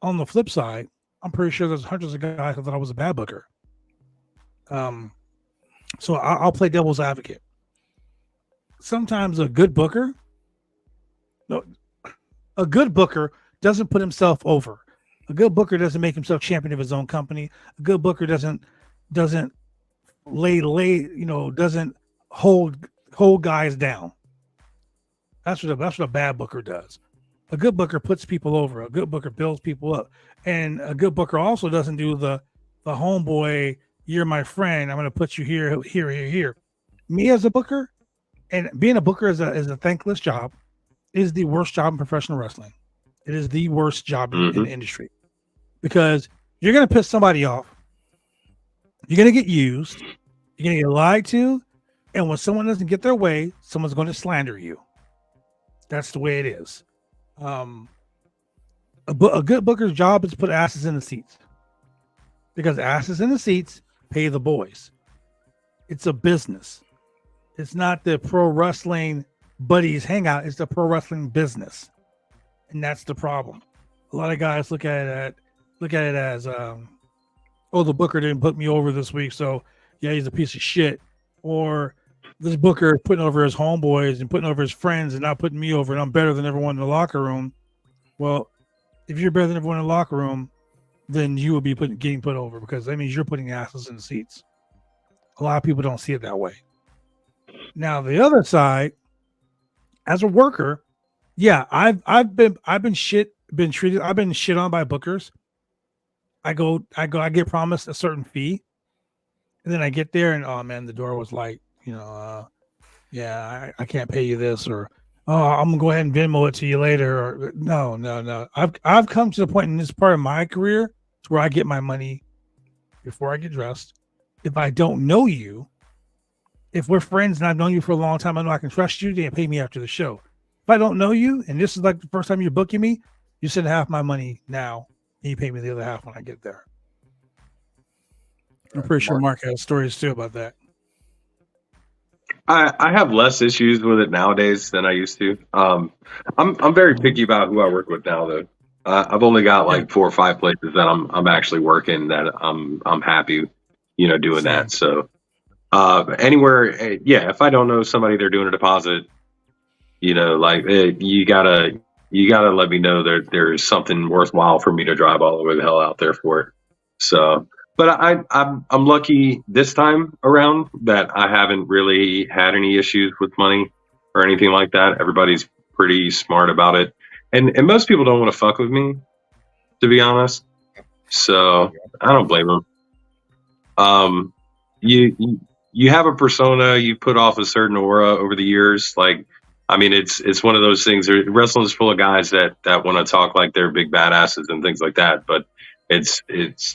Speaker 1: on the flip side, I'm pretty sure there's hundreds of guys who thought I was a bad booker. So I'll play devil's advocate. Sometimes a good booker doesn't put himself over. A good booker doesn't make himself champion of his own company. A good booker doesn't doesn't hold guys down. That's what a bad booker does. A good booker puts people over. A good booker builds people up. And a good booker also doesn't do the homeboy, you're my friend, I'm going to put you here. Me as a booker, and being a booker is a thankless job, is the worst job in professional wrestling. It is the worst job in the industry, because you're going to piss somebody off. You're going to get used. You're going to get lied to. And when someone doesn't get their way, someone's going to slander you. That's the way it is. A good booker's job is to put asses in the seats, because asses in the seats pay the boys. It's a business. It's not the pro wrestling buddies hangout. It's the pro wrestling business. And that's the problem. A lot of guys look at it as, oh, the booker didn't put me over this week, so yeah, he's a piece of shit. Or this booker putting over his homeboys and putting over his friends and not putting me over, and I'm better than everyone in the locker room. Well, if you're better than everyone in the locker room, then you will be getting put over, because that means you're putting asses in the seats. A lot of people don't see it that way. Now, the other side, as a worker, yeah, I've been shit on by bookers. I get promised a certain fee, and then I get there and, oh man, the door was like, yeah, I can't pay you this, or oh, I'm gonna go ahead and Venmo it to you later, or no. I've come to the point in this part of my career to where I get my money before I get dressed. If I don't know you, if we're friends and I've known you for a long time, I know I can trust you, then pay me after the show. If I don't know you, and this is like the first time you're booking me, you send half my money now, and you pay me the other half when I get there. I'm pretty sure Mark has stories too about that.
Speaker 2: I have less issues with it nowadays than I used to. I'm very picky about who I work with now, though. I've only got like 4 or 5 places that I'm actually working that I'm happy, doing that. So anywhere, yeah. If I don't know somebody, they're doing a deposit. You gotta let me know that there's something worthwhile for me to drive all the way the hell out there for it. So. But I'm lucky this time around that I haven't really had any issues with money or anything like that. Everybody's pretty smart about it, and most people don't want to fuck with me, to be honest. So I don't blame them. You have a persona, you put off a certain aura over the years. Like, I mean, it's one of those things. Wrestling's full of guys that want to talk like they're big badasses and things like that, but it's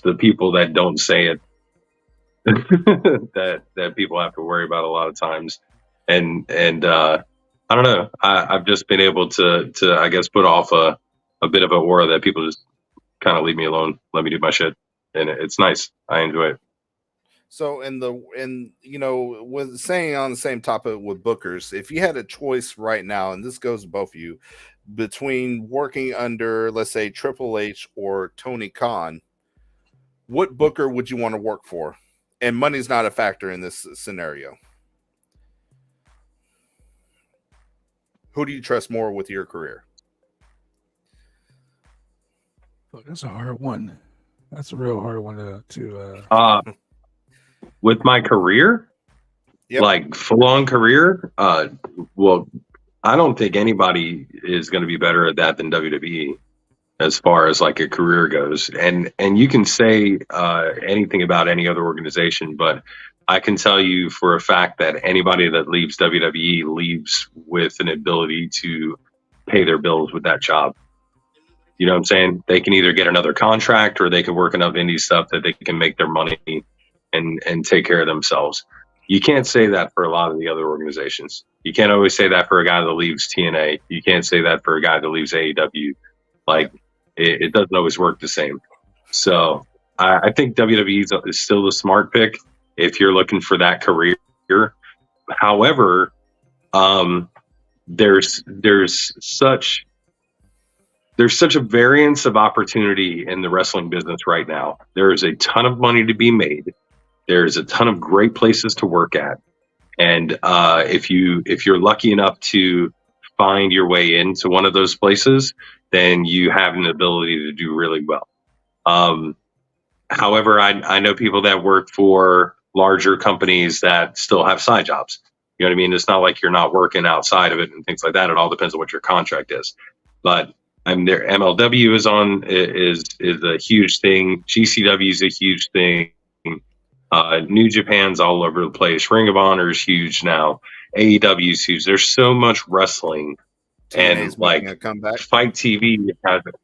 Speaker 2: the people that don't say it that people have to worry about a lot of times. And I don't know. I've just been able to I guess put off a bit of an aura that people just kind of leave me alone, let me do my shit, and it's nice. I enjoy it.
Speaker 3: So with saying on the same topic with bookers, if you had a choice right now, and this goes to both of you, between working under, let's say, Triple H or Tony Khan, what booker would you want to work for? And money's not a factor in this scenario. Who do you trust more with your career?
Speaker 1: That's a hard one. That's a real hard one to
Speaker 2: with my career?
Speaker 3: Yep.
Speaker 2: Like full-on career. Well, I don't think anybody is going to be better at that than WWE as far as like a career goes. And you can say anything about any other organization, but I can tell you for a fact that anybody that leaves WWE leaves with an ability to pay their bills with that job. You know what I'm saying? They can either get another contract or they can work enough indie stuff that they can make their money and take care of themselves. You can't say that for a lot of the other organizations. You can't always say that for a guy that leaves TNA. You can't say that for a guy that leaves AEW. Like, it doesn't always work the same. So I think WWE is still the smart pick if you're looking for that career. However, there's such a variance of opportunity in the wrestling business right now. There is a ton of money to be made. There's a ton of great places to work at. And if you're lucky enough to find your way into one of those places, then you have an ability to do really well. However, I know people that work for larger companies that still have side jobs. You know what I mean? It's not like you're not working outside of it and things like that. It all depends on what your contract is. But their MLW is a huge thing. GCW is a huge thing. New Japan's all over the place. Ring of Honor is huge now. AEW is huge. There's so much wrestling,
Speaker 3: TNA's
Speaker 2: and like
Speaker 3: making a comeback.
Speaker 2: Fight TV has it.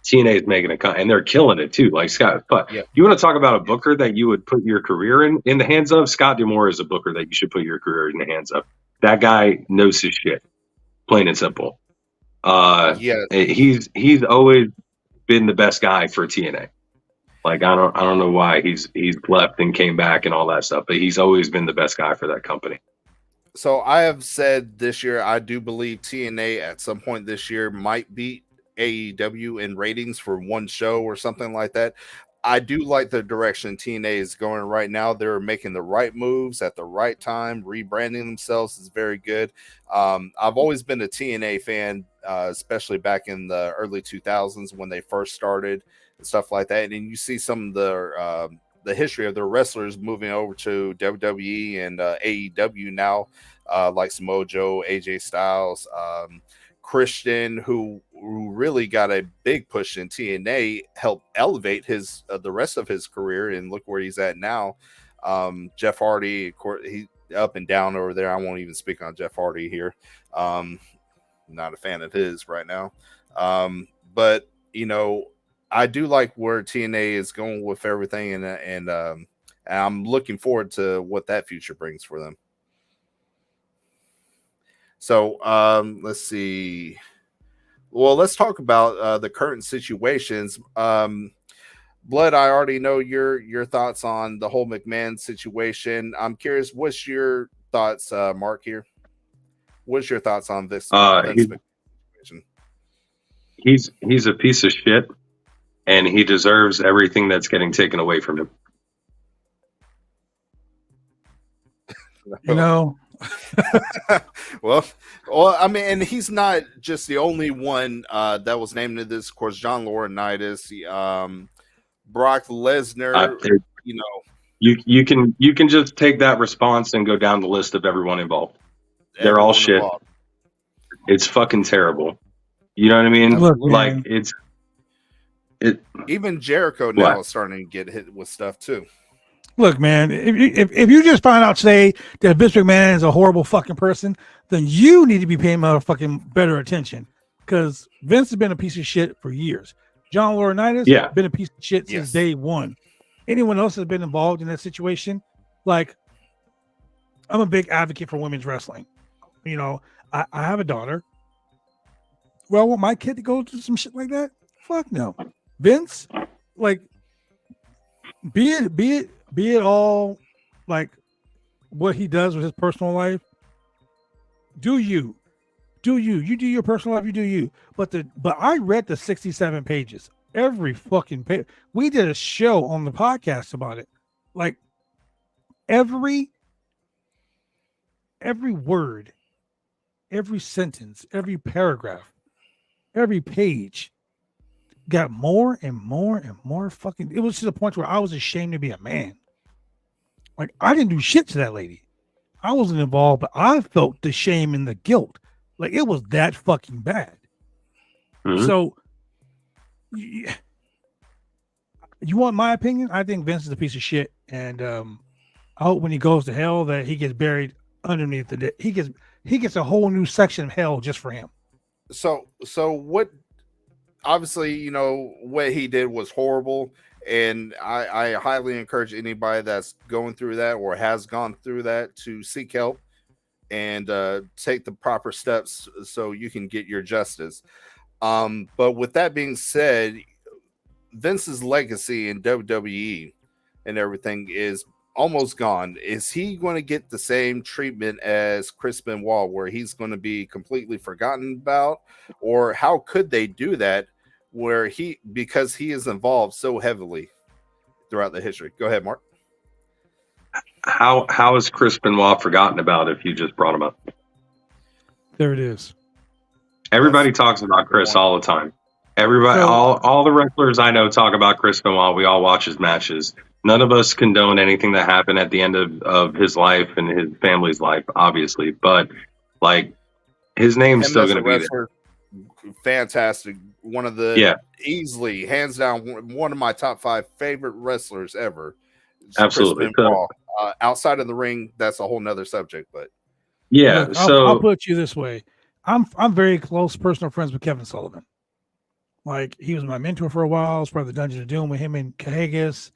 Speaker 2: TNA's making a comeback, and they're killing it too. Like Scott, but
Speaker 3: Yeah.
Speaker 2: you want to talk about a booker that you would put your career in the hands of? Scott D'Amore is a booker that you should put your career in the hands of. That guy knows his shit, plain and simple. He's always been the best guy for TNA. Like I don't know why he's left and came back and all that stuff, but he's always been the best guy for that company.
Speaker 3: So I have said this year, I do believe TNA at some point this year might beat AEW in ratings for one show or something like that. I do like the direction TNA is going right now. They're making the right moves at the right time. Rebranding themselves is very good. I've always been a TNA fan, especially back in the early 2000s when they first started and stuff like that. And you see some of the history of their wrestlers moving over to WWE and AEW now, like Samoa Joe, AJ Styles, Christian, who really got a big push in TNA, helped elevate his the rest of his career, and look where he's at now. Jeff Hardy, of course, he up and down over there. I won't even speak on Jeff Hardy here. Not a fan of his right now. But you know, I do like where TNA is going with everything, and I'm looking forward to what that future brings for them. So let's see. Well, let's talk about the current situations. Blood, I already know your thoughts on the whole McMahon situation. I'm curious, what's your thoughts, Mark, here? What's your thoughts on this situation?
Speaker 2: He's a piece of shit, and he deserves everything that's getting taken away from him.
Speaker 1: You know,
Speaker 3: well, I mean, and he's not just the only one that was named in this. Of course, John Laurinaitis, Brock Lesnar. You know,
Speaker 2: you can just take that response and go down the list of everyone involved. They're all shit. Involved. It's fucking terrible. You know what I mean?
Speaker 1: Look,
Speaker 2: like
Speaker 3: even Jericho now is starting to get hit with stuff too.
Speaker 1: Look, man, if you just find out today that Vince McMahon is a horrible fucking person, then you need to be paying motherfucking better attention, because Vince has been a piece of shit for years. John Laurinaitis been a piece of shit since day one. Anyone else has been involved in that situation, like, I'm a big advocate for women's wrestling. You know, I have a daughter. Well, I want my kid to go through some shit like that? Fuck no. Vince, like, be it all like what he does with his personal life. Do you do your personal life, you do you. But I read the 67 pages, every fucking page. We did a show on the podcast about it. Like every word, every sentence, every paragraph, every page got more and more and more fucking. It was to the point where I was ashamed to be a man. Like, I didn't do shit to that lady. I wasn't involved, but I felt the shame and the guilt. Like it was that fucking bad.
Speaker 2: Mhm.
Speaker 1: So, you want my opinion? I think Vince is a piece of shit, and I hope when he goes to hell that he gets buried underneath the. He gets a whole new section of hell just for him.
Speaker 3: So what? Obviously, you know what he did was horrible, and I highly encourage anybody that's going through that or has gone through that to seek help and take the proper steps so you can get your justice. But with that being said, Vince's legacy in WWE and everything is almost gone. Is he going to get the same treatment as Chris Benoit, where he's going to be completely forgotten about? Or how could they do that where because he is involved so heavily throughout the history? Go ahead, Mark.
Speaker 2: How is Chris Benoit forgotten about if you just brought him up?
Speaker 1: There it is.
Speaker 2: Everybody talks about Chris all the time. Everybody, all the wrestlers I know talk about Chris Benoit. We all watch his matches. None of us condone anything that happened at the end of his life and his family's life, obviously. But like, his name's still going to be there.
Speaker 3: Fantastic. One of the easily, hands down, one of my top 5 favorite wrestlers ever.
Speaker 2: Absolutely.
Speaker 3: Outside of the ring, that's a whole nother subject. But
Speaker 2: yeah,
Speaker 1: look, I'll put it to you this way: I'm very close personal friends with Kevin Sullivan. Like he was my mentor for a while. I was part of the Dungeon of Doom with him and Cahagas,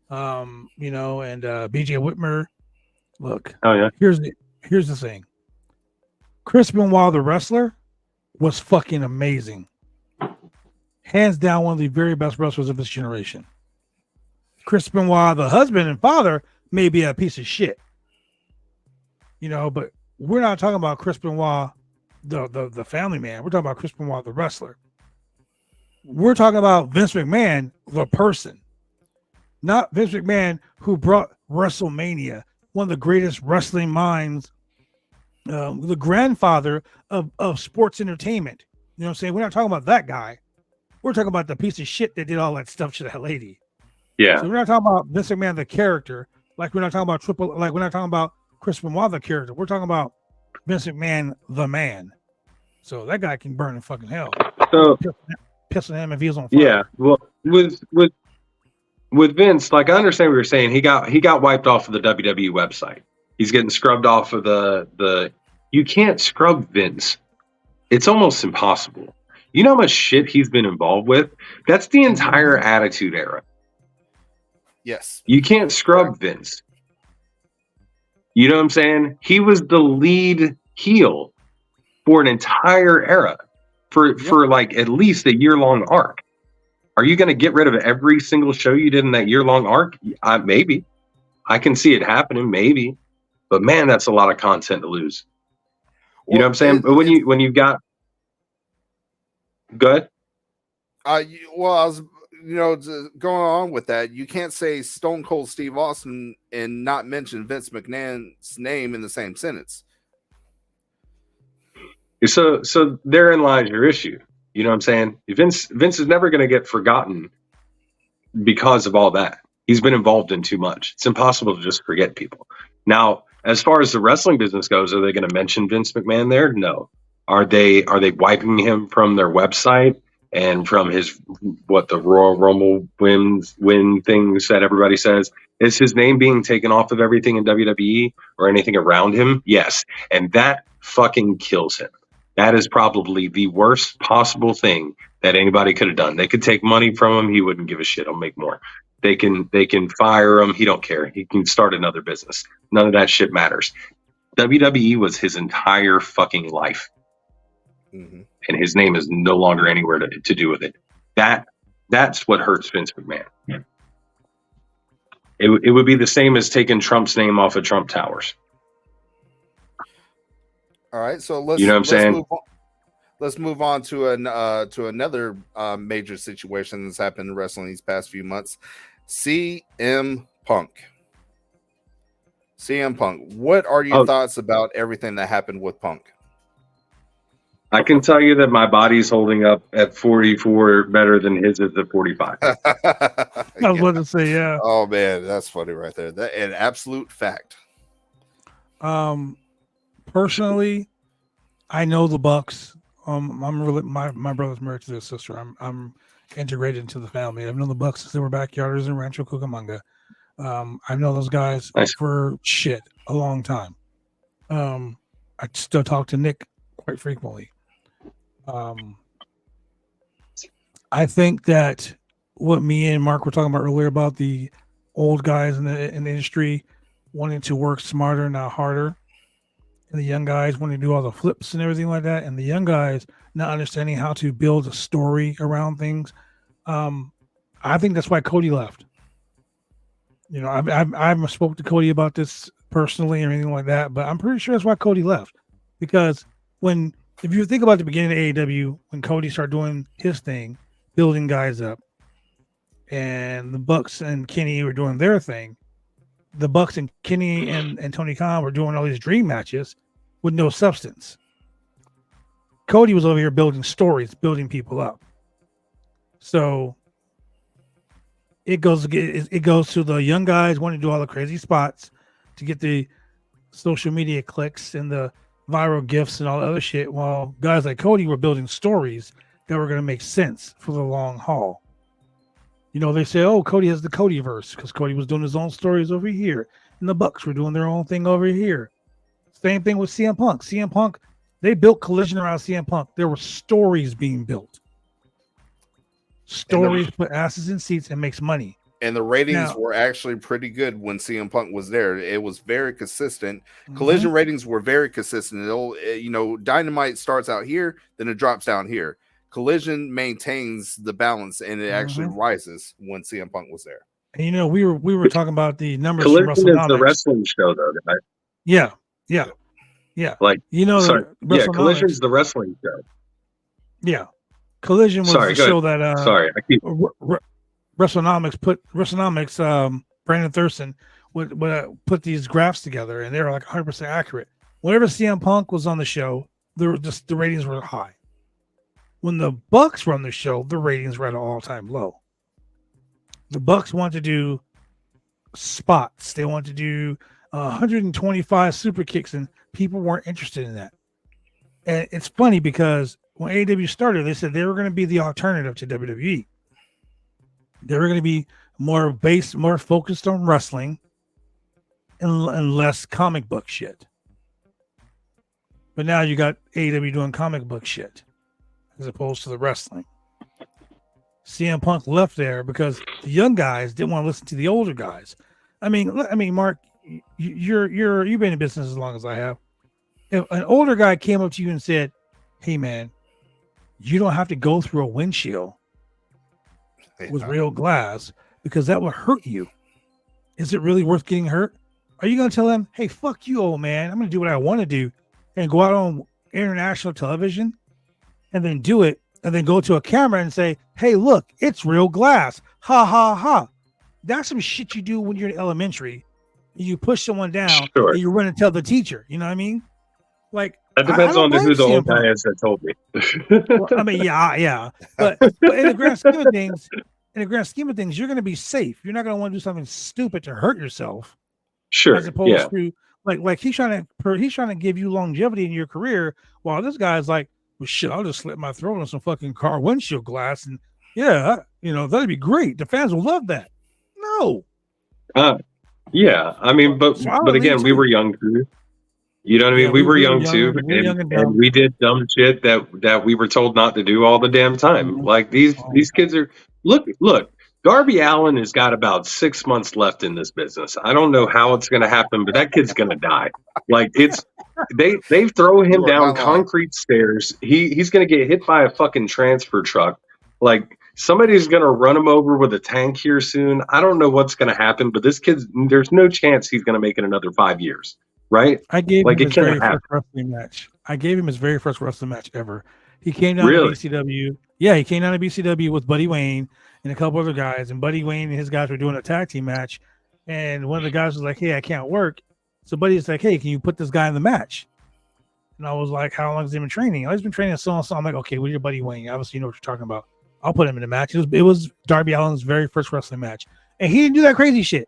Speaker 1: and BJ Whitmer. Look, here's the thing: Chris Benoit, the wrestler, was fucking amazing. Hands down, one of the very best wrestlers of this generation. Chris Benoit, the husband and father, may be a piece of shit. But we're not talking about Chris Benoit, the family man. We're talking about Chris Benoit, the wrestler. We're talking about Vince McMahon, the person. Not Vince McMahon, who brought WrestleMania, one of the greatest wrestling minds, the grandfather of sports entertainment. You know what I'm saying? We're not talking about that guy. We're talking about the piece of shit that did all that stuff to that lady.
Speaker 2: Yeah.
Speaker 1: So we're not talking about Vince McMahon, the character. Like we're not talking about we're not talking about Chris Benoit, the character. We're talking about Vince McMahon, the man. So that guy can burn in fucking hell.
Speaker 2: So
Speaker 1: pissing him if he was on fire.
Speaker 2: Yeah. Well, with Vince, like I understand what you're saying. He got wiped off of the WWE website. He's getting scrubbed off of the. You can't scrub Vince. It's almost impossible. You know how much shit he's been involved with? That's the entire Attitude Era.
Speaker 3: Yes.
Speaker 2: You can't scrub Vince. You know what I'm saying? He was the lead heel for an entire era for like at least a year-long arc. Are you going to get rid of every single show you did in that year-long arc? Maybe. I can see it happening, maybe. But man, that's a lot of content to lose. You know what I'm saying? But when you've got good.
Speaker 3: I was going on with that. You can't say Stone Cold Steve Austin and not mention Vince McMahon's name in the same sentence.
Speaker 2: So therein lies your issue. You know what I'm saying? Vince is never going to get forgotten because of all that. He's been involved in too much. It's impossible to just forget people. Now, as far as the wrestling business goes, are they going to mention Vince McMahon there? No. Are they wiping him from their website and from his the Royal Rumble win things that everybody says? Is his name being taken off of everything in WWE or anything around him? Yes. And that fucking kills him. That is probably the worst possible thing that anybody could have done. They could take money from him. He wouldn't give a shit. I'll make more. They can fire him. He don't care. He can start another business. None of that shit matters. WWE was his entire fucking life. Mm-hmm. And his name is no longer anywhere to do with it. That's what hurts Vince McMahon. Yeah. It would be the same as taking Trump's name off of Trump Towers.
Speaker 3: All right, so let's move on to another major situation that's happened in wrestling these past few months. CM Punk. What are your thoughts about everything that happened with Punk?
Speaker 2: I can tell you that my body's holding up at 44 better than his is at 45.
Speaker 1: I was about to say, yeah.
Speaker 3: Oh man, that's funny right there. That an absolute fact.
Speaker 1: Personally, I know the Bucks. I'm really my brother's married to their sister. I'm integrated into the family. I've known the Bucks since they were backyarders in Rancho Cucamonga. I've known those guys
Speaker 2: Nice.
Speaker 1: for a long time. I still talk to Nick quite frequently. I think that what me and Mark were talking about earlier about the old guys in the industry wanting to work smarter, not harder, and the young guys wanting to do all the flips and everything like that, and the young guys not understanding how to build a story around things. I think that's why Cody left. You know, I haven't spoke to Cody about this personally or anything like that, but I'm pretty sure that's why Cody left. Because if you think about the beginning of AEW, when Cody started doing his thing, building guys up, and the Bucks and Kenny were doing their thing, the Bucks and Kenny and Tony Khan were doing all these dream matches with no substance. Cody was over here building stories, building people up. So it goes to the young guys wanting to do all the crazy spots to get the social media clicks and the viral gifts and all the other shit, while guys like Cody were building stories that were going to make sense for the long haul. You know, they say, oh, Cody has the Codyverse because Cody was doing his own stories over here, and the Bucks were doing their own thing over here. Same thing with CM Punk. CM Punk, they built Collision around CM Punk. There were stories being built. Stories put asses in seats and makes money.
Speaker 3: And the ratings were actually pretty good when CM Punk was there. It was very consistent. Collision ratings were very consistent. You know, Dynamite starts out here, then it drops down here. Collision maintains the balance, and it actually rises when CM Punk was there.
Speaker 1: And you know, we were talking about the numbers.
Speaker 2: Collision is the wrestling show, though, guys.
Speaker 1: Yeah.
Speaker 2: Like,
Speaker 1: you know,
Speaker 2: Collision's the wrestling show.
Speaker 1: Yeah, Collision was the show that.
Speaker 2: I keep.
Speaker 1: WrestleNomics, Brandon Thurston would put these graphs together, and they were like 100% accurate. Whenever CM Punk was on the show, the ratings were high. When the Bucks were on the show, the ratings were at an all-time low. The Bucks wanted to do spots. They wanted to do 125 super kicks, and people weren't interested in that. And it's funny because when AEW started, they said they were going to be the alternative to WWE. They were going to be more focused on wrestling and less comic book shit. But now you got AEW doing comic book shit as opposed to the wrestling. CM Punk left there because the young guys didn't want to listen to the older guys. I mean, Mark, you've been in business as long as I have. If an older guy came up to you and said, "Hey, man, you don't have to go through a windshield with real glass because that will hurt you. Is it really worth getting hurt?" Are you going to tell him, "Hey, fuck you, old man. I'm going to do what I want to do," and go out on international television and then do it and then go to a camera and say, "Hey, look, it's real glass. Ha, ha, ha." That's some shit you do when you're in elementary. You push someone down and you run and tell the teacher. You know what I mean? Like,
Speaker 2: that depends on who the old guy is that told me.
Speaker 1: Well, I mean, yeah. But in the grand scheme of things, you're going to be safe. You're not going to want to do something stupid to hurt yourself.
Speaker 2: Sure.
Speaker 1: As opposed to like he's trying to give you longevity in your career, while this guy's like, "Well, shit, I'll just slit my throat on some fucking car windshield glass, and that'd be great. The fans will love that." No.
Speaker 2: Yeah. I mean, but again, we were young too. You know what I mean? Yeah, we were young too, and we did dumb shit that we were told not to do all the damn time. Mm-hmm. Like these kids are look. Darby Allin has got about 6 months left in this business. I don't know how it's going to happen, but that kid's going to die. Like they throw him down concrete stairs. He's going to get hit by a fucking transfer truck. Like somebody's going to run him over with a tank here soon. I don't know what's going to happen, but this there's no chance he's going to make it another 5 years. Right?
Speaker 1: I gave him his very first wrestling match. I gave him his very first wrestling match ever. He came down to BCW. Yeah, he came down to BCW with Buddy Wayne and a couple other guys. And Buddy Wayne and his guys were doing a tag team match. And one of the guys was like, "Hey, I can't work." So Buddy's like, "Hey, can you put this guy in the match?" And I was like, "How long has he been training?" "He's been training so and so." I'm like, "Okay, well, you're Buddy Wayne. Obviously, you know what you're talking about. I'll put him in the match." It was Darby Allin's very first wrestling match. And he didn't do that crazy shit.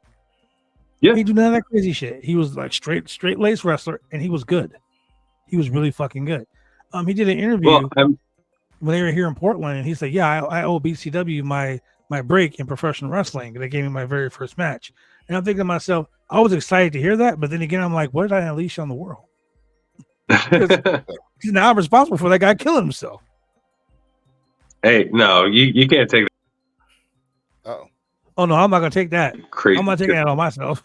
Speaker 2: Yeah.
Speaker 1: He didn't do none of that crazy shit. He was like straight lace wrestler, and he was good. He was really fucking good. He did an interview when they were here in Portland, and he said, "Yeah, I owe BCW my break in professional wrestling. They gave me my very first match." And I'm thinking to myself, I was excited to hear that, but then again, I'm like, what did I unleash on the world? Now I'm responsible for that guy killing himself.
Speaker 2: Hey, no, you can't take
Speaker 3: Oh.
Speaker 1: Oh no, I'm not gonna take that.
Speaker 2: crazy.
Speaker 1: I'm not taking that on myself.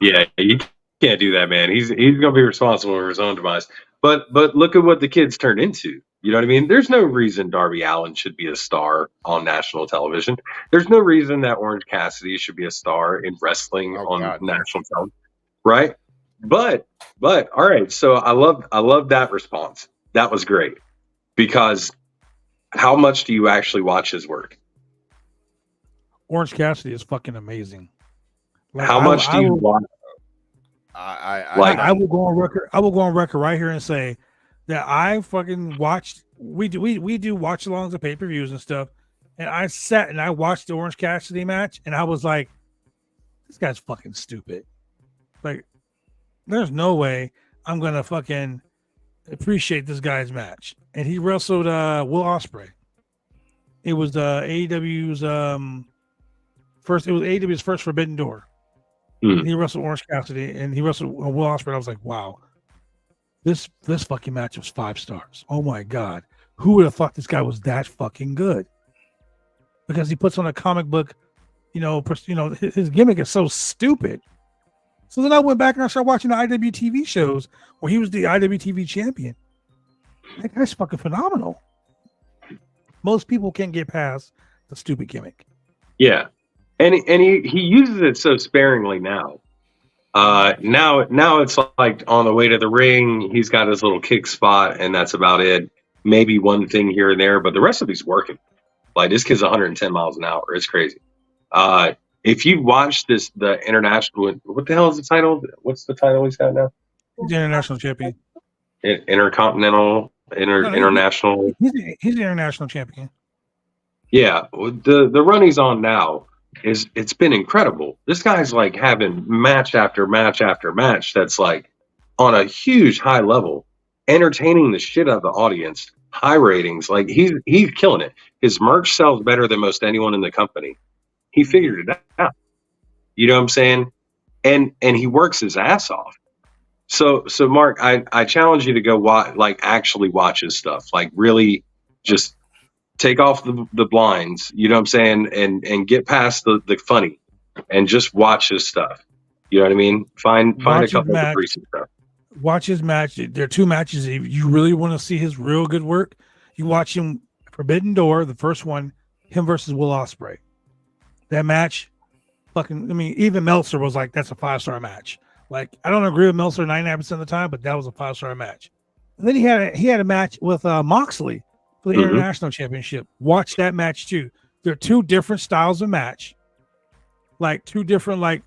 Speaker 2: Yeah, you can't do that, man. He's gonna be responsible for his own demise. But look at what the kids turned into. You know what I mean? There's no reason Darby Allin should be a star on national television. There's no reason that Orange Cassidy should be a star in wrestling on national television, right? But all right. So I love that response. That was great, because how much do you actually watch his work?
Speaker 1: Orange Cassidy is fucking amazing.
Speaker 2: Like, how much do you watch?
Speaker 1: I will go on record. I will go on record right here and say that I fucking watched. We do watch alongs of pay-per-views and stuff, and I sat and I watched the Orange Cassidy match, and I was like, "This guy's fucking stupid." Like, there's no way I'm gonna fucking appreciate this guy's match. And he wrestled Will Ospreay. It was AEW's first. It was AEW's first Forbidden Door. And he wrestled Orange Cassidy, and he wrestled Will Ospreay. I was like, wow, this fucking match was 5 stars. Oh my god, who would have thought this guy was that fucking good? Because he puts on a comic book, his gimmick is so stupid. So then I went back and I started watching the IWTV shows where he was the IWTV champion. That guy's fucking phenomenal. Most people can't get past the stupid gimmick.
Speaker 2: Yeah. And he uses it so sparingly now. Now it's like on the way to the ring, he's got his little kick spot, and that's about it. Maybe one thing here and there, but the rest of he's working. Like, this kid's 110 miles an hour. It's crazy. If you watch the international, what the hell is the title? What's the title he's got now?
Speaker 1: He's the international champion.
Speaker 2: Intercontinental, international.
Speaker 1: He's the international champion.
Speaker 2: Yeah, the run he's on now it's been incredible. This guy's like having match after match after match that's like on a huge high level, entertaining the shit out of the audience, high ratings. Like, he's killing it. His merch sells better than most anyone in the company. He figured it out. You know what I'm saying? And he works his ass off. So Mark, I challenge you to go actually watch his stuff. Like, really just take off the blinds, you know what I'm saying, and get past the funny and just watch his stuff. You know what I mean? Find a couple of recent stuff.
Speaker 1: Watch his match. There are 2 matches. If you really want to see his real good work, you watch him Forbidden Door, the first one, him versus Will Ospreay. That match, even Meltzer was like, that's a 5-star match. Like, I don't agree with Meltzer 99% of the time, but that was a 5-star match. And then he had a match with Moxley for the international championship. Watch that match too. There are 2 different styles of match. Like, 2 different like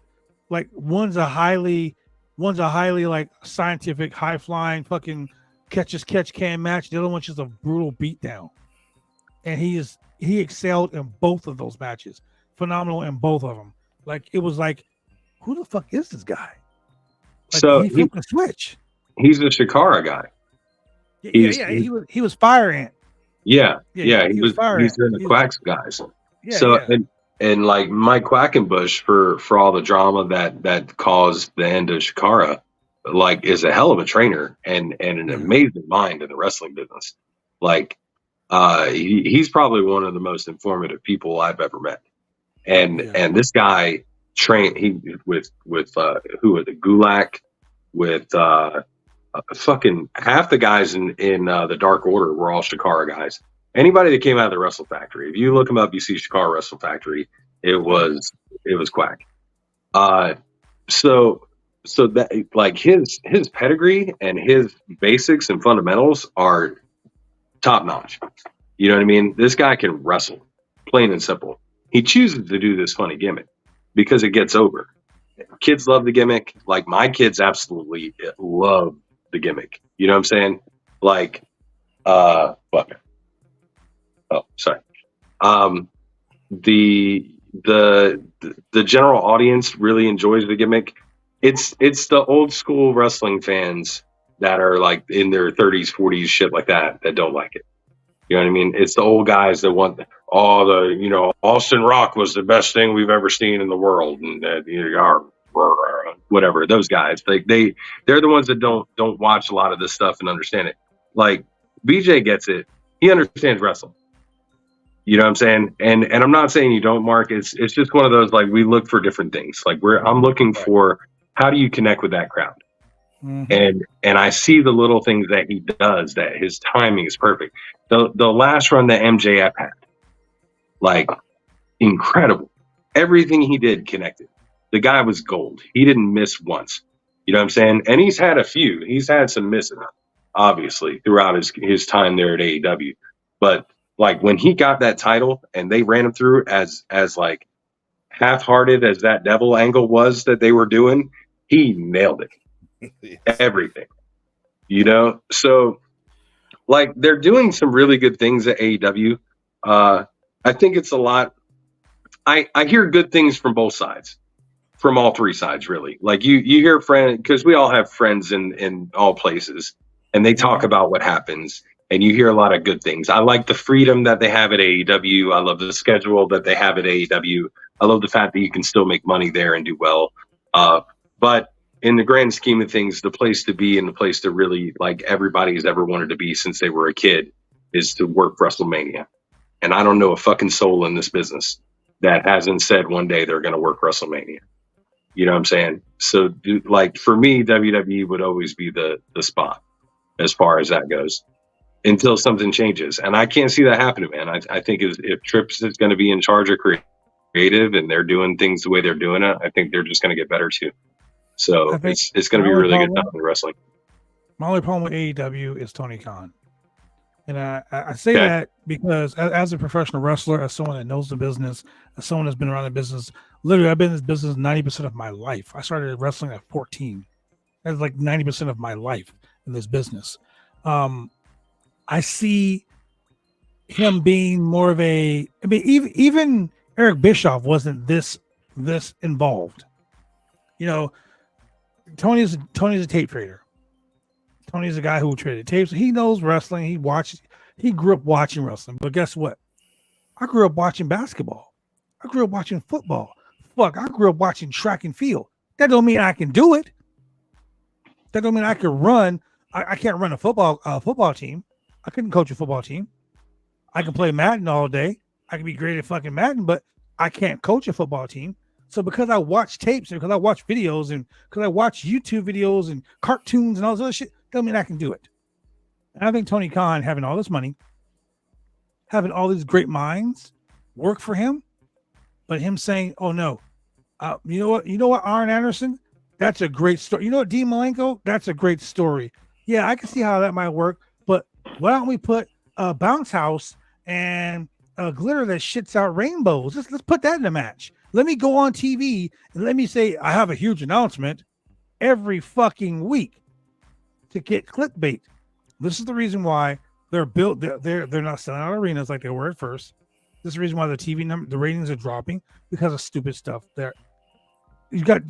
Speaker 1: one's a highly like scientific, high flying fucking catch can match. The other one's just a brutal beatdown. And he excelled in both of those matches. Phenomenal in both of them. Like, it was like, who the fuck is this guy? Like,
Speaker 2: so
Speaker 1: he flipped the switch.
Speaker 2: He's a Shikara guy.
Speaker 1: He was Fire Ant.
Speaker 2: Yeah. He was he's in the Quacks guys. And like Mike Quackenbush for all the drama that caused the end of Shikara, like, is a hell of a trainer and an amazing mind in the wrestling business. Like, he's probably one of the most informative people I've ever met. And this guy trained with who was it, Gulak, with fucking half the guys in the Dark Order were all Shikara guys. Anybody that came out of the Wrestle Factory, if you look them up, you see Shikara Wrestle Factory. It was Quack. So that, like, his pedigree and his basics and fundamentals are top notch. You know what I mean? This guy can wrestle, plain and simple. He chooses to do this funny gimmick because it gets over. Kids love the gimmick. Like, my kids absolutely love the gimmick. You know what I'm saying? Like, what? Oh, sorry. The general audience really enjoys the gimmick. it's the old school wrestling fans that are like in their 30s, 40s, shit like that don't like it. You know what I mean? It's the old guys that want Austin Rock was the best thing we've ever seen in the world, and whatever. Those guys, they're the ones that don't watch a lot of this stuff and understand it. Like BJ gets it; he understands wrestling. You know what I'm saying? And I'm not saying you don't, Mark. It's just one of those, like, we look for different things. Like I'm looking for, how do you connect with that crowd? Mm-hmm. And I see the little things that he does, that his timing is perfect. The last run that MJF had, like, incredible. Everything he did connected. The guy was gold. He didn't miss once. You know what I'm saying? And he's had a few. He's had some misses, obviously, throughout his time there at AEW. But like when he got that title and they ran him through as like half-hearted as that devil angle was that they were doing, he nailed it. Yes. Everything. You know? So like they're doing some really good things at AEW. I think it's a lot. I hear good things from both sides. From all three sides, really. Like you hear friends, because we all have friends in all places, and they talk about what happens, and you hear a lot of good things. I like the freedom that they have at AEW. I love the schedule that they have at AEW. I love the fact that you can still make money there and do well. But in the grand scheme of things, the place to be and the place to really, like, everybody's ever wanted to be since they were a kid is to work WrestleMania. And I don't know a fucking soul in this business that hasn't said one day they're going to work WrestleMania. You know what I'm saying? So, like, for me, WWE would always be the spot as far as that goes until something changes. And I can't see that happening, man. I think if Trips is going to be in charge of creative and they're doing things the way they're doing it, I think they're just going to get better too. So it's going to be really good time in wrestling.
Speaker 1: My only problem with AEW is Tony Khan. And I say that because as a professional wrestler, as someone that knows the business, as someone that's been around the business, literally I've been in this business 90% of my life. I started wrestling at 14. That's like 90% of my life in this business. I see him being more of a, I mean, even Eric Bischoff wasn't this involved. You know, Tony's a tape trader. Tony's a guy who traded tapes. He knows wrestling. He grew up watching wrestling. But guess what? I grew up watching basketball. I grew up watching football. Fuck, I grew up watching track and field. That don't mean I can do it. That don't mean I can run. I can't run a football team. I couldn't coach a football team. I can play Madden all day. I can be great at fucking Madden, but I can't coach a football team. So because I watch tapes and because I watch videos and because I watch YouTube videos and cartoons and all this other shit, doesn't mean I can do it. And I think Tony Khan, having all this money, having all these great minds work for him, but him saying, oh no, you know what, Arn Anderson, that's a great story. You know what, Dean Malenko, that's a great story. Yeah, I can see how that might work, but why don't we put a bounce house and a glitter that shits out rainbows? Let's put that in a match. Let me go on TV and let me say I have a huge announcement every fucking week to get clickbait. This is the reason why they're built. They're not selling out arenas like they were at first. This is the reason why the TV number, the ratings are dropping because of stupid stuff. There, you got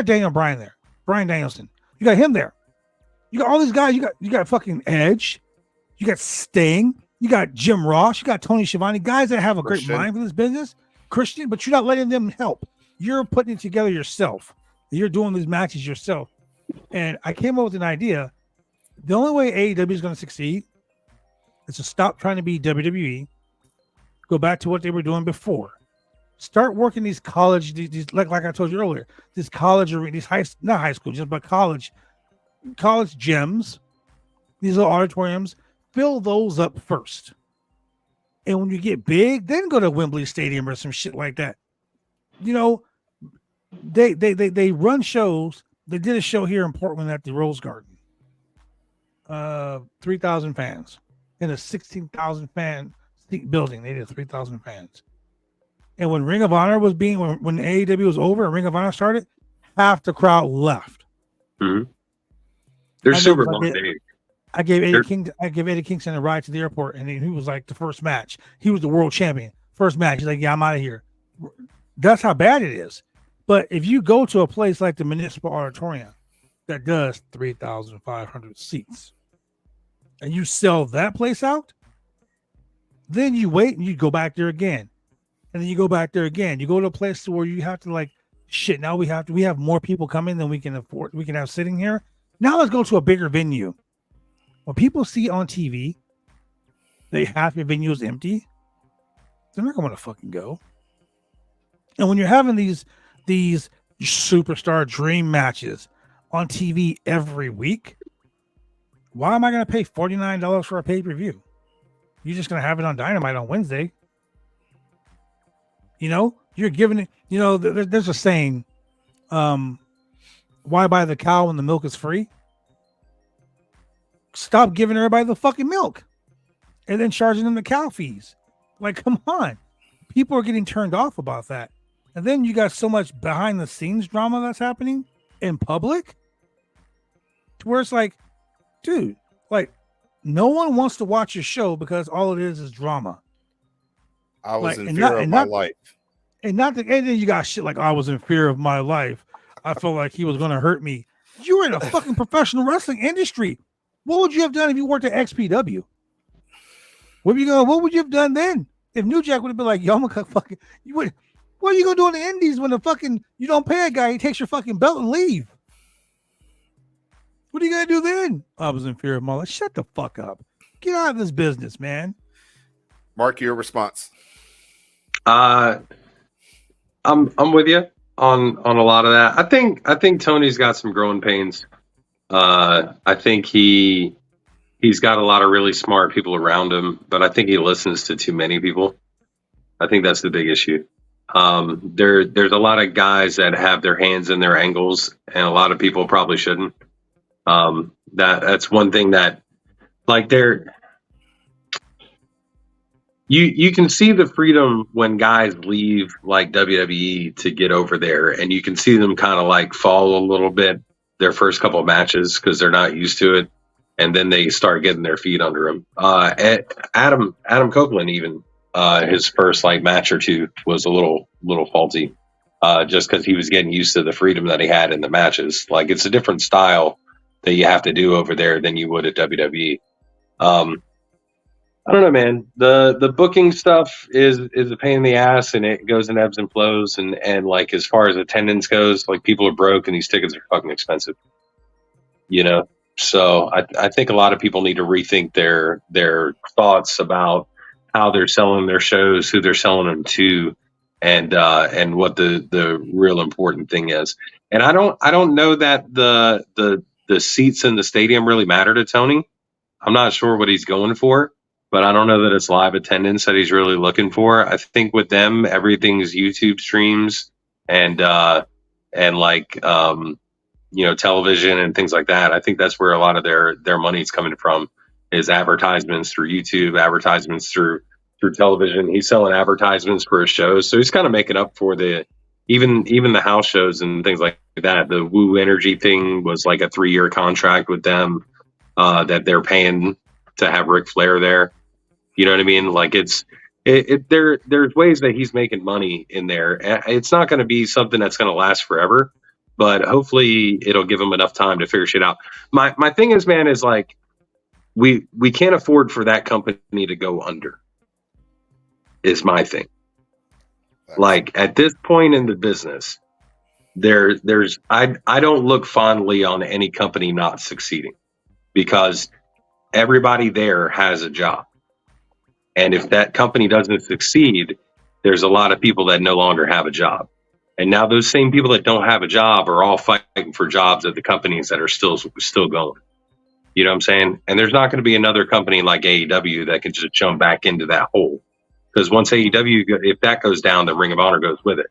Speaker 1: Daniel Bryan there, Bryan Danielson. You got him there. You got all these guys. You got fucking Edge. You got Sting. You got Jim Ross. You got Tony Schiavone. Guys that have a great mind for this business. Christian, but you're not letting them help. You're putting it together yourself. You're doing these matches yourself. And I came up with an idea. The only way AEW is going to succeed is to stop trying to be WWE, go back to what they were doing before. Start working these college, these like I told you earlier, these college, these not high school, just but college gyms, these little auditoriums. Fill those up first. And when you get big, then go to Wembley Stadium or some shit like that. You know, they run shows. They did a show here in Portland at the Rose Garden. 3,000 fans in a 16,000 fan seat building. They did 3,000 fans. And when Ring of Honor was when AEW was over and Ring of Honor started, half the crowd left.
Speaker 2: Mm-hmm. They're super long days.
Speaker 1: I gave Eddie Kingston a ride to the airport, and he was like the first match. He was the world champion. First match. He's like, yeah, I'm out of here. That's how bad it is. But if you go to a place like the Municipal Auditorium that does 3,500 seats and you sell that place out, then you wait and you go back there again. And then you go back there again. You go to a place where you have to like, shit, now we have more people coming than we can afford. We can have sitting here. Now let's go to a bigger venue. When people see on TV, they half your venue is empty, they're not going to fucking go. And when you're having these superstar dream matches on TV every week, why am I going to pay $49 for a pay-per-view? You're just going to have it on Dynamite on Wednesday. You know, you're giving it, you know, there's a saying, why buy the cow when the milk is free? Stop giving everybody the fucking milk and then charging them the cow fees. Like, come on. People are getting turned off about that. And then you got so much behind the scenes drama that's happening in public to where it's like, dude, like, no one wants to watch your show because all it is drama.
Speaker 3: I was in fear of my life.
Speaker 1: And then you got shit like, I was in fear of my life. I felt like he was going to hurt me. You're in a fucking professional wrestling industry. What would you have done if you worked at XPW? What would you have done then? If New Jack would have been like, yo, I'm gonna fucking, what are you gonna do in the Indies when the fucking, you don't pay a guy, he takes your fucking belt and leave? What are you gonna do then? I was in fear of my life. Shut the fuck up. Get out of this business, man.
Speaker 3: Mark, your response.
Speaker 2: I'm with you on a lot of that. I think Tony's got some growing pains. I think he's got a lot of really smart people around him, but I think he listens to too many people. I think that's the big issue. There's a lot of guys that have their hands in their angles, and a lot of people probably shouldn't. That's one thing that, like, you can see the freedom when guys leave like WWE to get over there, and you can see them kind of like fall a little bit their first couple of matches because they're not used to it, and then they start getting their feet under them. Adam Copeland, even his first like match or two was a little faulty, just because he was getting used to the freedom that he had in the matches. Like, it's a different style that you have to do over there than you would at WWE. I don't know, man. The booking stuff is a pain in the ass, and it goes in ebbs and flows. And like, as far as attendance goes, like, people are broke and these tickets are fucking expensive, you know? So I think a lot of people need to rethink their thoughts about how they're selling their shows, who they're selling them to, and what the real important thing is. And I don't know that the seats in the stadium really matter to Tony. I'm not sure what he's going for, but I don't know that it's live attendance that he's really looking for. I think with them, everything's YouTube streams and like, you know, television and things like that. I think that's where a lot of their money's coming from, is advertisements through YouTube, advertisements through television. He's selling advertisements for his shows. So he's kind of making up for even the house shows and things like that. The Woo Energy thing was like a 3-year contract with them that they're paying to have Ric Flair there. You know what I mean? Like, there's ways that he's making money in there. It's not going to be something that's going to last forever, but hopefully it'll give him enough time to figure shit out. My thing is, man, is like, we can't afford for that company to go under, is my thing. Like, at this point in the business, I don't look fondly on any company not succeeding, because everybody there has a job. And if that company doesn't succeed, there's a lot of people that no longer have a job. And now those same people that don't have a job are all fighting for jobs at the companies that are still going. You know what I'm saying? And there's not going to be another company like AEW that can just jump back into that hole. Because once AEW, if that goes down, then Ring of Honor goes with it.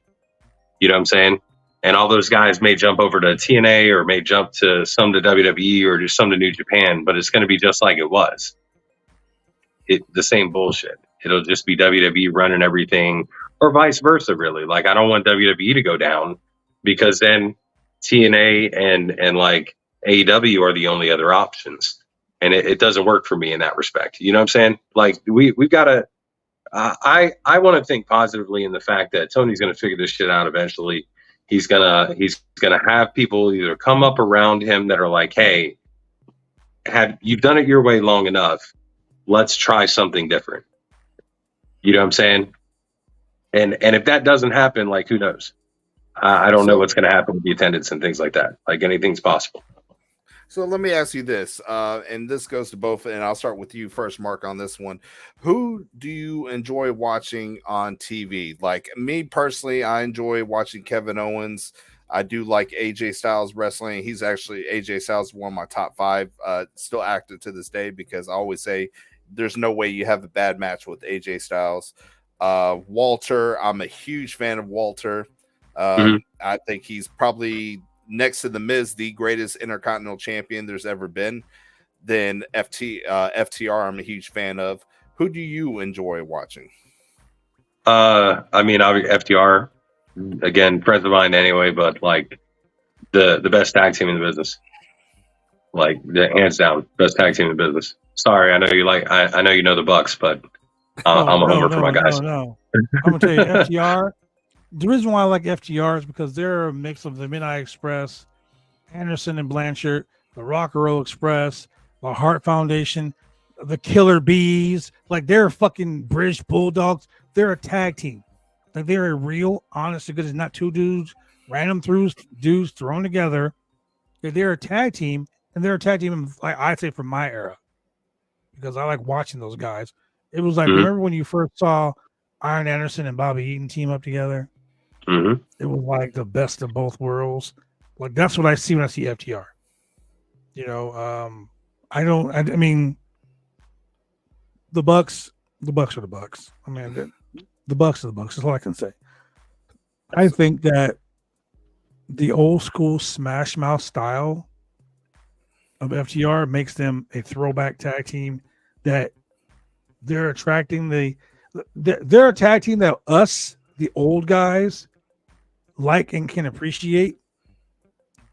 Speaker 2: You know what I'm saying? And all those guys may jump over to TNA, or may jump to some to WWE, or just some to New Japan, but it's going to be just like it was. The same bullshit. It'll just be WWE running everything, or vice versa, really. Like, I don't want WWE to go down, because then TNA and like AEW are the only other options. And it doesn't work for me in that respect. You know what I'm saying? Like, we've got to, I want to think positively in the fact that Tony's going to figure this shit out eventually. he's gonna have people either come up around him that are like, hey, you've done it your way long enough, let's try something different. You know what I'm saying? And if that doesn't happen, like, who knows? I don't know what's going to happen with the attendance and things like that. Like, anything's possible.
Speaker 3: So let me ask you this, and this goes to both, and I'll start with you first, Mark, on this one. Who do you enjoy watching on TV? Like me personally, I enjoy watching Kevin Owens. I do like AJ Styles wrestling. AJ Styles is one of my top 5, still active to this day, because I always say there's no way you have a bad match with AJ Styles. Walter, I'm a huge fan of Walter. I think he's probably next to The Miz, the greatest intercontinental champion there's ever been. Then FTR, I'm a huge fan of. Who do you enjoy watching?
Speaker 2: I mean, FTR, again, friends of mine anyway, but like the best tag team in the business. Like, hands down, best tag team in the business. Sorry, I know you I know you know the Bucks, but I'm a homer for my guys.
Speaker 1: No. I'm gonna tell you, FTR. The reason why I like FTR is because they're a mix of the Midnight Express, Anderson and Blanchard, the Rock and Roll Express, the Hart Foundation, the Killer Bees. Like, they're fucking British Bulldogs. They're a tag team. Like, they're a real, honest, because it's not two dudes, random dudes thrown together. They're a tag team, and they're a tag team, like I'd say, from my era, because I like watching those guys. It was like, remember when you first saw Iron Anderson and Bobby Eaton team up together? It was like the best of both worlds. Like, that's what I see when I see FTR. You know, I mean, the Bucks are the Bucks. I mean, the Bucks are the Bucks. That's all I can say. I think that the old school Smash Mouth style of FTR makes them a throwback tag team that they're attracting they're a tag team that us, the old guys, like and can appreciate.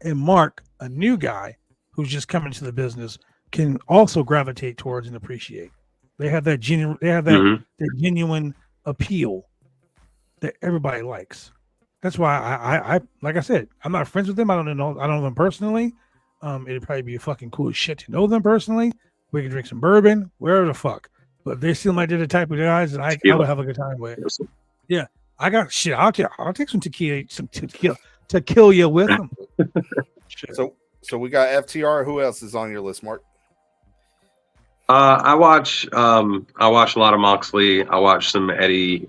Speaker 1: And Mark, a new guy who's just coming to the business, can also gravitate towards and appreciate. They have that genuine appeal that everybody likes. That's why I like I said, I'm not friends with them. I don't know them personally. It'd probably be fucking cool as shit to know them personally. We can drink some bourbon, wherever the fuck. But they seem like they're the type of guys that I would have a good time with. Yeah, I got shit. I'll take some tequila to kill you with them.
Speaker 3: So we got FTR. Who else is on your list, Mark?
Speaker 2: I watch a lot of Moxley. I watch some Eddie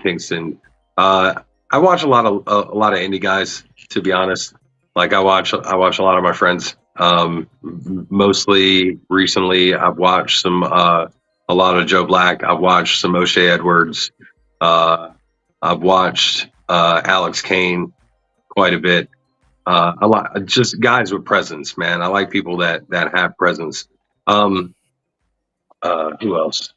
Speaker 2: Kingston. I watch a lot of indie guys, to be honest. Like, I watch a lot of my friends. Mostly recently, I've watched a lot of Joe Black. I've watched some O'Shea Edwards. I've watched Alex Kane quite a bit. A lot, just guys with presence, man. I like people that have presence. Who else?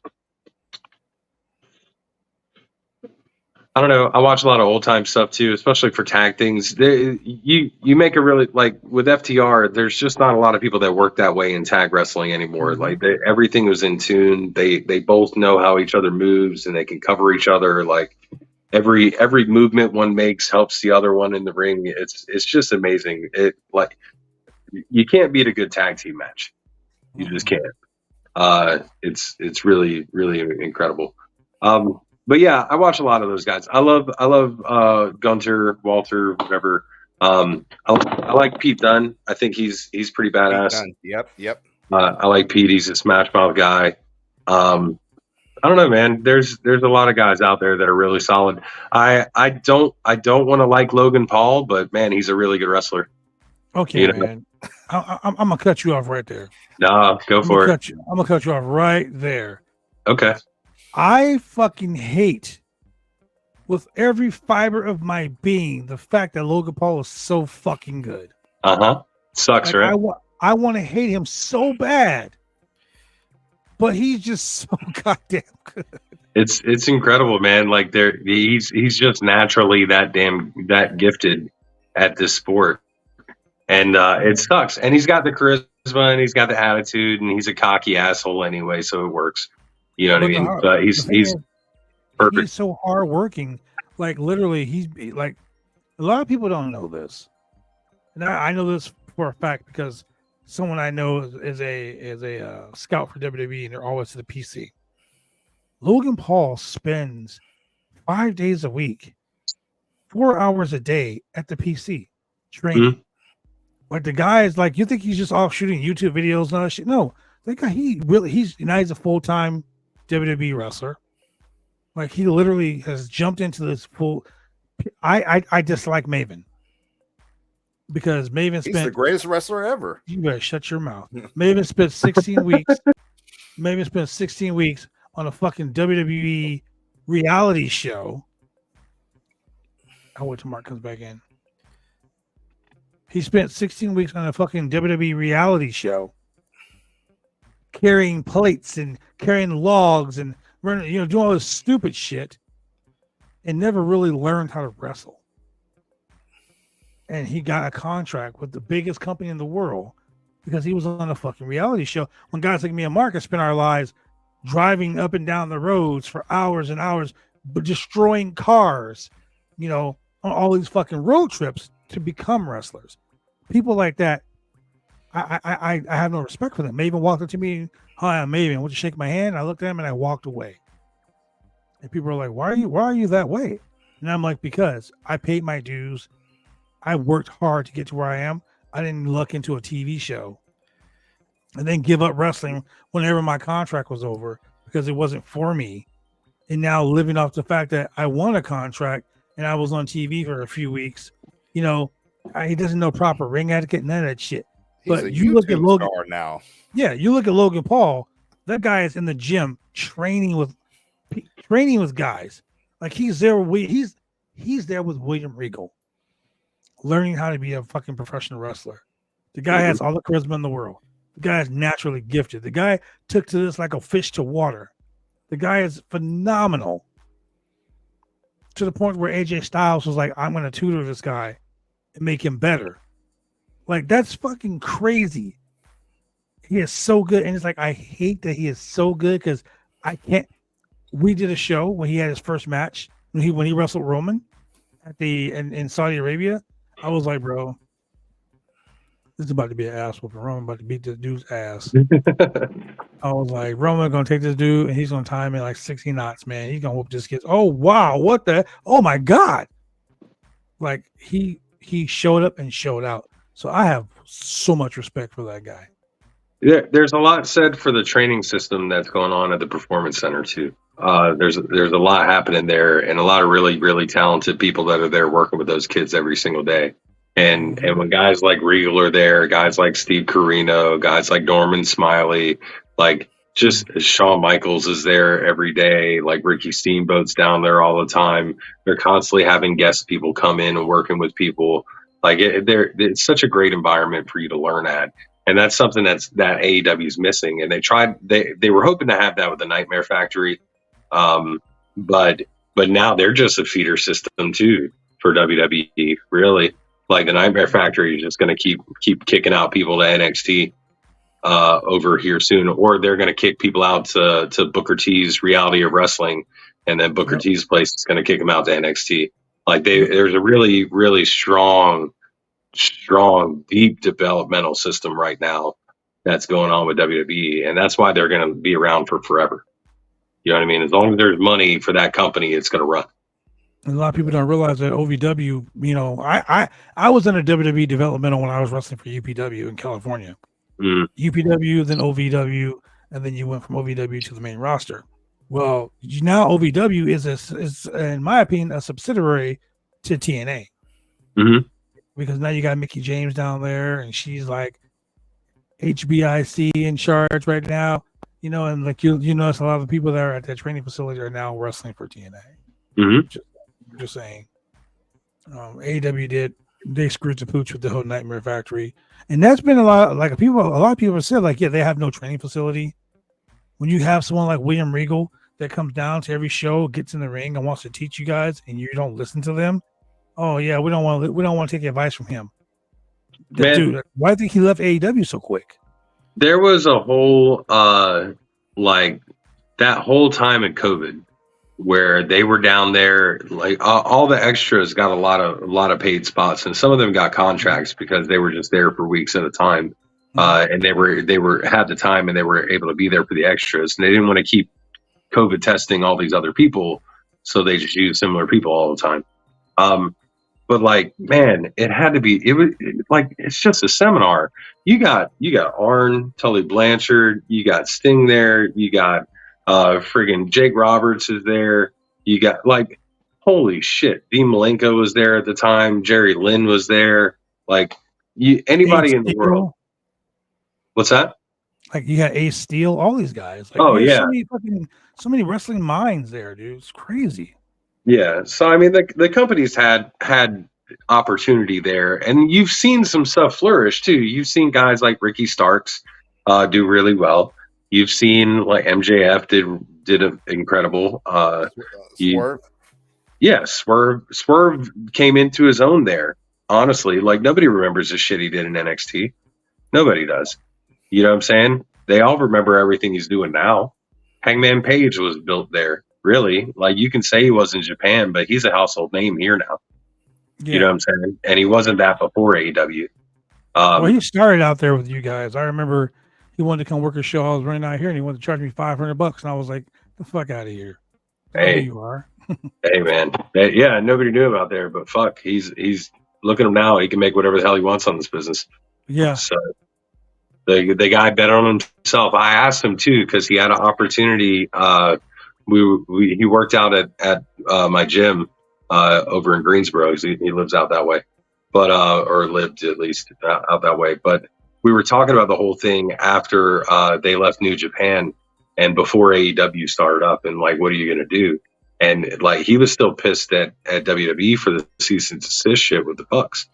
Speaker 2: I don't know. I watch a lot of old time stuff too, especially for tag things. You make a really, like, with FTR, there's just not a lot of people that work that way in tag wrestling anymore. Like, everything was in tune. They both know how each other moves, and they can cover each other. Like, every movement one makes helps the other one in the ring. It's just amazing. You can't beat a good tag team match. You just can't. It's really, really incredible. But yeah, I watch a lot of those guys. I love Gunter, Walter, whatever. I like Pete Dunne. I think he's pretty badass.
Speaker 3: Yep.
Speaker 2: I like Pete. He's a Smash Mouth guy. I don't know, man. There's a lot of guys out there that are really solid. I don't want to like Logan Paul, but man, he's a really good wrestler.
Speaker 1: Okay, man. I'm gonna cut you off right there.
Speaker 2: No, go for it.
Speaker 1: I'm gonna cut you off right there.
Speaker 2: Okay. I
Speaker 1: fucking hate with every fiber of my being the fact that Logan Paul is so fucking good.
Speaker 2: Sucks, like,
Speaker 1: right? I want to hate him so bad, but he's just so goddamn good.
Speaker 2: It's incredible, man. Like, he's just naturally that gifted at this sport, and it sucks. And he's got the charisma, and he's got the attitude, and he's a cocky asshole anyway, so it works. You know what I mean? But he's perfect.
Speaker 1: He's so hardworking. Like, literally, he's like A lot of people don't know this, and I know this for a fact because someone I know is a scout for WWE, and they're always to the PC. Logan Paul spends 5 days a week, 4 hours a day at the PC training.
Speaker 2: Mhm.
Speaker 1: Like the guy is like, you think he's just off shooting YouTube videos and all that shit? No, that guy, he's a full-time WWE wrestler. Like he literally has jumped into this full. I dislike Maven because Maven
Speaker 3: He's the
Speaker 1: spent.
Speaker 3: greatest wrestler ever.
Speaker 1: You better shut your mouth. Maven spent 16 weeks. Maven spent 16 weeks on a fucking WWE reality show. I'll wait till Mark comes back in. He spent 16 weeks on a fucking WWE reality show, carrying plates and carrying logs and running, doing all this stupid shit, and never really learned how to wrestle. And he got a contract with the biggest company in the world because he was on a fucking reality show. When guys like me and Mark have spent our lives driving up and down the roads for hours and hours, but destroying cars, on all these fucking road trips to become wrestlers. People like that, I have no respect for them. Maven walked up to me, "Hi, I'm Maven. Would you shake my hand?" I looked at him and I walked away. And people are like, why are you that way? And I'm like, because I paid my dues. I worked hard to get to where I am. I didn't look into a TV show and then give up wrestling whenever my contract was over because it wasn't for me. And now living off the fact that I won a contract and I was on TV for a few weeks, he doesn't know proper ring etiquette, none of that shit. But you look at Logan
Speaker 3: now.
Speaker 1: Yeah, you look at Logan Paul. That guy is in the gym training with guys. Like he's there with William Regal, learning how to be a fucking professional wrestler. The guy has all the charisma in the world. The guy is naturally gifted. The guy took to this like a fish to water. The guy is phenomenal. To the point where AJ Styles was like, I'm going to tutor this guy and make him better. Like, that's fucking crazy. He is so good. And it's like, I hate that he is so good because I can't. We did a show when he had his first match, when he wrestled Roman in Saudi Arabia. I was like, bro, this is about to be an ass whooping. Roman about to beat this dude's ass. I was like, Roman gonna take this dude and he's gonna tie him in like 60 knots, man. He's gonna whoop this kid. Oh wow, what the? Oh my god! Like he showed up and showed out. So I have so much respect for that guy.
Speaker 2: Yeah, there's a lot said for the training system that's going on at the Performance Center too. There's a lot happening there, and a lot of really, really talented people that are there working with those kids every single day. And when guys like Regal are there, guys like Steve Corino, guys like Norman Smiley, like just Shawn Michaels is there every day, like Ricky Steamboat's down there all the time. They're constantly having guest people come in and working with people. Like it's such a great environment for you to learn at. And that's something that AEW is missing. And they were hoping to have that with the Nightmare Factory. But now they're just a feeder system too for WWE, really. Like the Nightmare Factory is just going to keep kicking out people to NXT over here soon, or they're going to kick people out to Booker T's Reality of Wrestling, and then Booker T's place is going to kick them out to NXT. Like there's a really, really strong, deep developmental system right now that's going on with WWE, and that's why they're going to be around for forever. You know what I mean? As long as there's money for that company, it's going to run.
Speaker 1: And a lot of people don't realize that OVW, I was in a WWE developmental when I was wrestling for UPW in California. UPW, then OVW, and then you went from OVW to the main roster. Well, now OVW is in my opinion, a subsidiary to TNA.
Speaker 2: Mm-hmm.
Speaker 1: Because now you got Mickie James down there, and she's like HBIC in charge right now. And like you notice a lot of the people that are at that training facility are now wrestling for TNA.
Speaker 2: Mm-hmm.
Speaker 1: Just saying. AEW they screwed the pooch with the whole Nightmare Factory, and that's been a lot of people have said, like, yeah, they have no training facility. When you have someone like William Regal that comes down to every show, gets in the ring and wants to teach you guys, and you don't listen to them, oh yeah, we don't want to take advice from him. Dude, why do you think he left AEW so quick?
Speaker 2: There was a whole like that whole time in COVID where they were down there, like all the extras got a lot of paid spots, and some of them got contracts because they were just there for weeks at a time, and they were had the time and they were able to be there for the extras, and they didn't want to keep COVID testing all these other people, so they just used similar people all the time. But like, man, it's just a seminar. You got Arn, Tully Blanchard, you got Sting there, you got friggin' Jake Roberts is there. You got like, holy shit, Dean Malenko was there at the time. Jerry Lynn was there. Like, anybody in the world. What's that?
Speaker 1: Like you got Ace Steel, all these guys. Like,
Speaker 2: oh yeah,
Speaker 1: so many wrestling minds there, dude. It's crazy.
Speaker 2: Yeah. So I mean, the company's had opportunity there, and you've seen some stuff flourish too. You've seen guys like Ricky Starks do really well. You've seen like MJF did incredible.
Speaker 3: Swerve.
Speaker 2: Swerve came into his own there. Honestly, like nobody remembers the shit he did in NXT. Nobody does. You know what I'm saying? They all remember everything he's doing now. Hangman Page was built there. Really, like you can say he was in Japan, but he's a household name here now. Yeah. You know what I'm saying? And he wasn't that before AEW.
Speaker 1: Well, he started out there with you guys. I remember he wanted to come work a show. I was running out here, and he wanted to charge me $500, and I was like, "The fuck out of here!"
Speaker 2: Hey,
Speaker 1: you are.
Speaker 2: Hey, man. Yeah, nobody knew about there, but fuck, he's look at him now. He can make whatever the hell he wants on this business.
Speaker 1: Yeah.
Speaker 2: So the guy bet on himself. I asked him too because he had an opportunity. He worked out at my gym over in Greensboro. He lives out that way, but or lived at least out that way. But we were talking about the whole thing after they left New Japan and before AEW started up, and like, what are you gonna do? And like, he was still pissed at WWE for the cease and desist shit with the Bucks.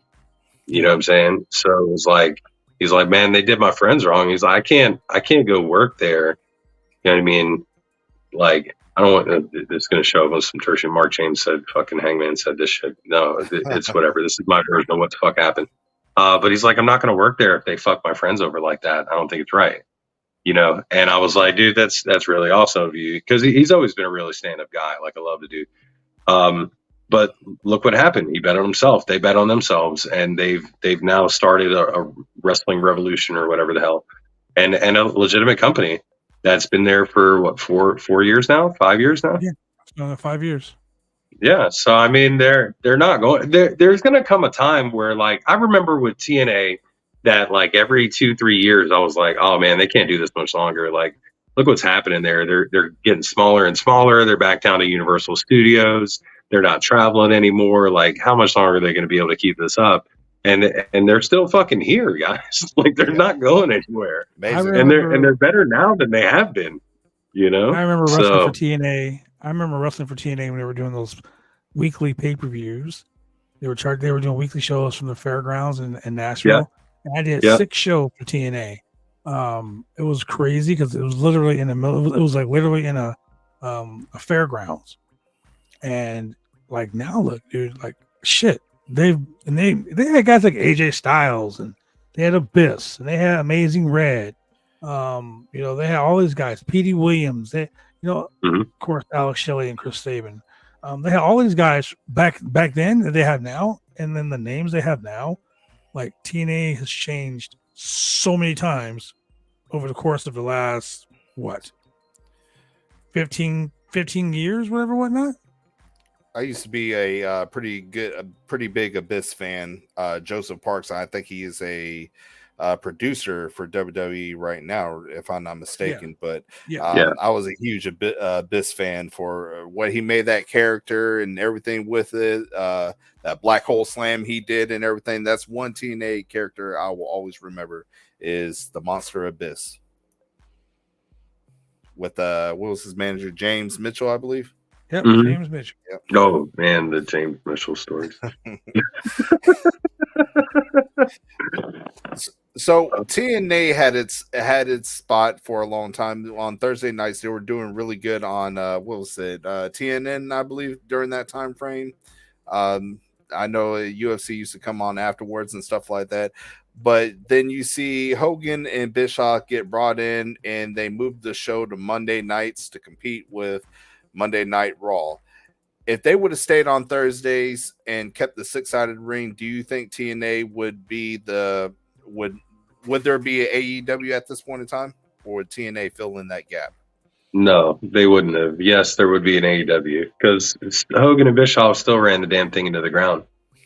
Speaker 2: You know what I'm saying? So it was like, he's like, man, they did my friends wrong. He's like, I can't go work there. You know what I mean? Like, I don't want it's going to show up on some tertiary. Mark James said, fucking Hangman said this shit. No, it's whatever. This is my version of what the fuck happened. But he's like, I'm not going to work there if they fuck my friends over like that. I don't think it's right. You know? And I was like, dude, that's really awesome of you. Cause he's always been a really stand-up guy. Like, I love the dude. But look what happened. He bet on himself. They bet on themselves, and they've now started a wrestling revolution or whatever the hell, and a legitimate company that's been there for what, 4 years now, 5 years now.
Speaker 1: Yeah, 5 years.
Speaker 2: Yeah. So I mean, they're not going. There's going to come a time where, like, I remember with TNA that like every 2-3 years I was like, oh man, they can't do this much longer. Like, look what's happening there. They're getting smaller and smaller. They're back down to Universal Studios. They're not traveling anymore. Like, how much longer are they going to be able to keep this up? And they're still fucking here, guys. Like, they're not going anywhere. And they're better now than they have been. You know.
Speaker 1: I remember wrestling for TNA. I remember wrestling for TNA when they were doing those weekly pay-per-views. They were doing weekly shows from the fairgrounds in Nashville. Yeah. And I did 6 shows for TNA. It was crazy because it was literally in the middle. It was like literally in a fairgrounds. And like, now look, dude, like, shit, they had guys like AJ Styles, and they had Abyss, and they had Amazing Red. You know, they had all these guys, Petey Williams, they, you know, of course, Alex Shelley and Chris Sabin. They had all these guys back then that they have now, and then the names they have now. Like, TNA has changed so many times over the course of the last 15 years, whatnot.
Speaker 3: I used to be a pretty big Abyss fan. Joseph Parks, I think he is a producer for WWE right now, if I'm not mistaken. But I was a huge Abyss fan for what he made that character and everything with it. That Black Hole Slam he did and everything. That's one TNA character I will always remember, is the Monster Abyss. With what was his manager, James Mitchell, I believe.
Speaker 1: Yep, James Mitchell.
Speaker 2: Yep. Oh man, the James Mitchell stories.
Speaker 3: So TNA had its spot for a long time. On Thursday nights, they were doing really good on TNN, I believe, during that time frame. I know UFC used to come on afterwards and stuff like that. But then you see Hogan and Bischoff get brought in, and they moved the show to Monday nights to compete with Monday Night Raw. If they would have stayed on Thursdays and kept the 6-sided ring, do you think TNA would be would there be an AEW at this point in time, or would TNA fill in that gap?
Speaker 2: No, they wouldn't have. Yes, there would be an AEW because Hogan and Bischoff still ran the damn thing into the ground,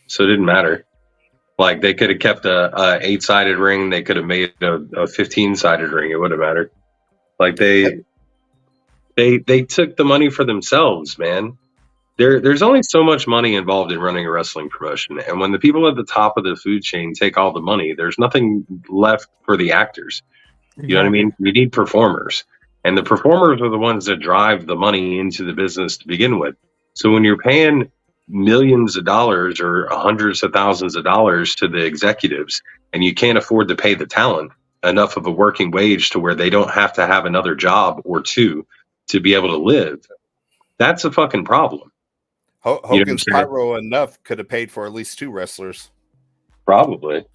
Speaker 2: so it didn't matter. Like they could have kept a 8-sided ring, they could have made a 15-sided ring. It wouldn't have mattered. Like they took the money for themselves, man. There's only so much money involved in running a wrestling promotion, and when the people at the top of the food chain take all the money, there's nothing left for the actors. You know what I mean? You need performers, and the performers are the ones that drive the money into the business to begin with. So when you're paying millions of dollars or hundreds of thousands of dollars to the executives, and you can't afford to pay the talent enough of a working wage to where they don't have to have another job or two to be able to live, that's a fucking problem.
Speaker 3: Hogan's Pyro enough could have paid for at least 2 wrestlers.
Speaker 2: Probably.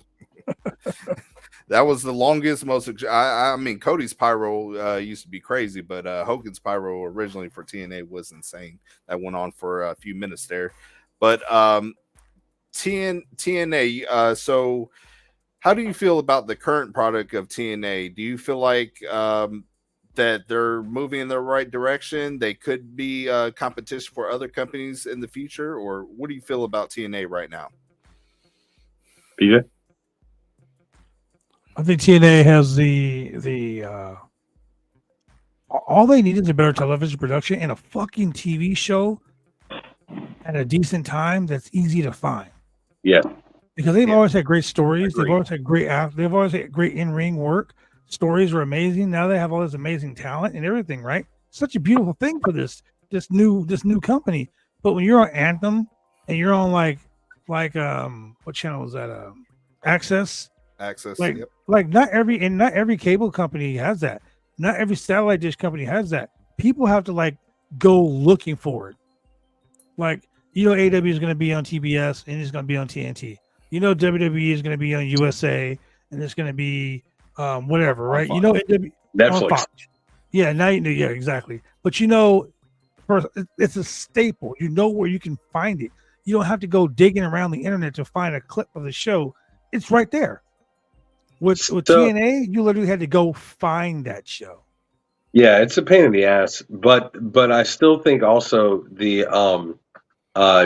Speaker 3: That was the longest, most. I mean, Cody's Pyro used to be crazy, but Hogan's Pyro originally for TNA was insane. That went on for a few minutes there. But TNA, so how do you feel about the current product of TNA? Do you feel like that they're moving in the right direction? They could be competition for other companies in the future, or what do you feel about TNA right now?
Speaker 2: PJ?
Speaker 1: I think TNA has the all they need is a better television production and a fucking TV show at a decent time that's easy to find.
Speaker 2: Yeah.
Speaker 1: Because they've always had great stories. They've always had great in-ring work. Stories were amazing. Now they have all this amazing talent and everything, right? Such a beautiful thing for this new company. But when you're on Anthem and you're on like what channel is that? Access. Like,
Speaker 3: yep.
Speaker 1: Like not every cable company has that. Not every satellite dish company has that. People have to like go looking for it. Like, you know, AEW is going to be on TBS and it's going to be on TNT. You know, WWE is going to be on USA and it's going to be whatever, right? You know,
Speaker 2: Netflix.
Speaker 1: Yeah, now you know. Yeah, exactly. But you know, first, it's a staple. You know where you can find it. You don't have to go digging around the internet to find a clip of the show. It's right there. With TNA, you literally had to go find that show.
Speaker 2: Yeah, it's a pain in the ass, but I still think also the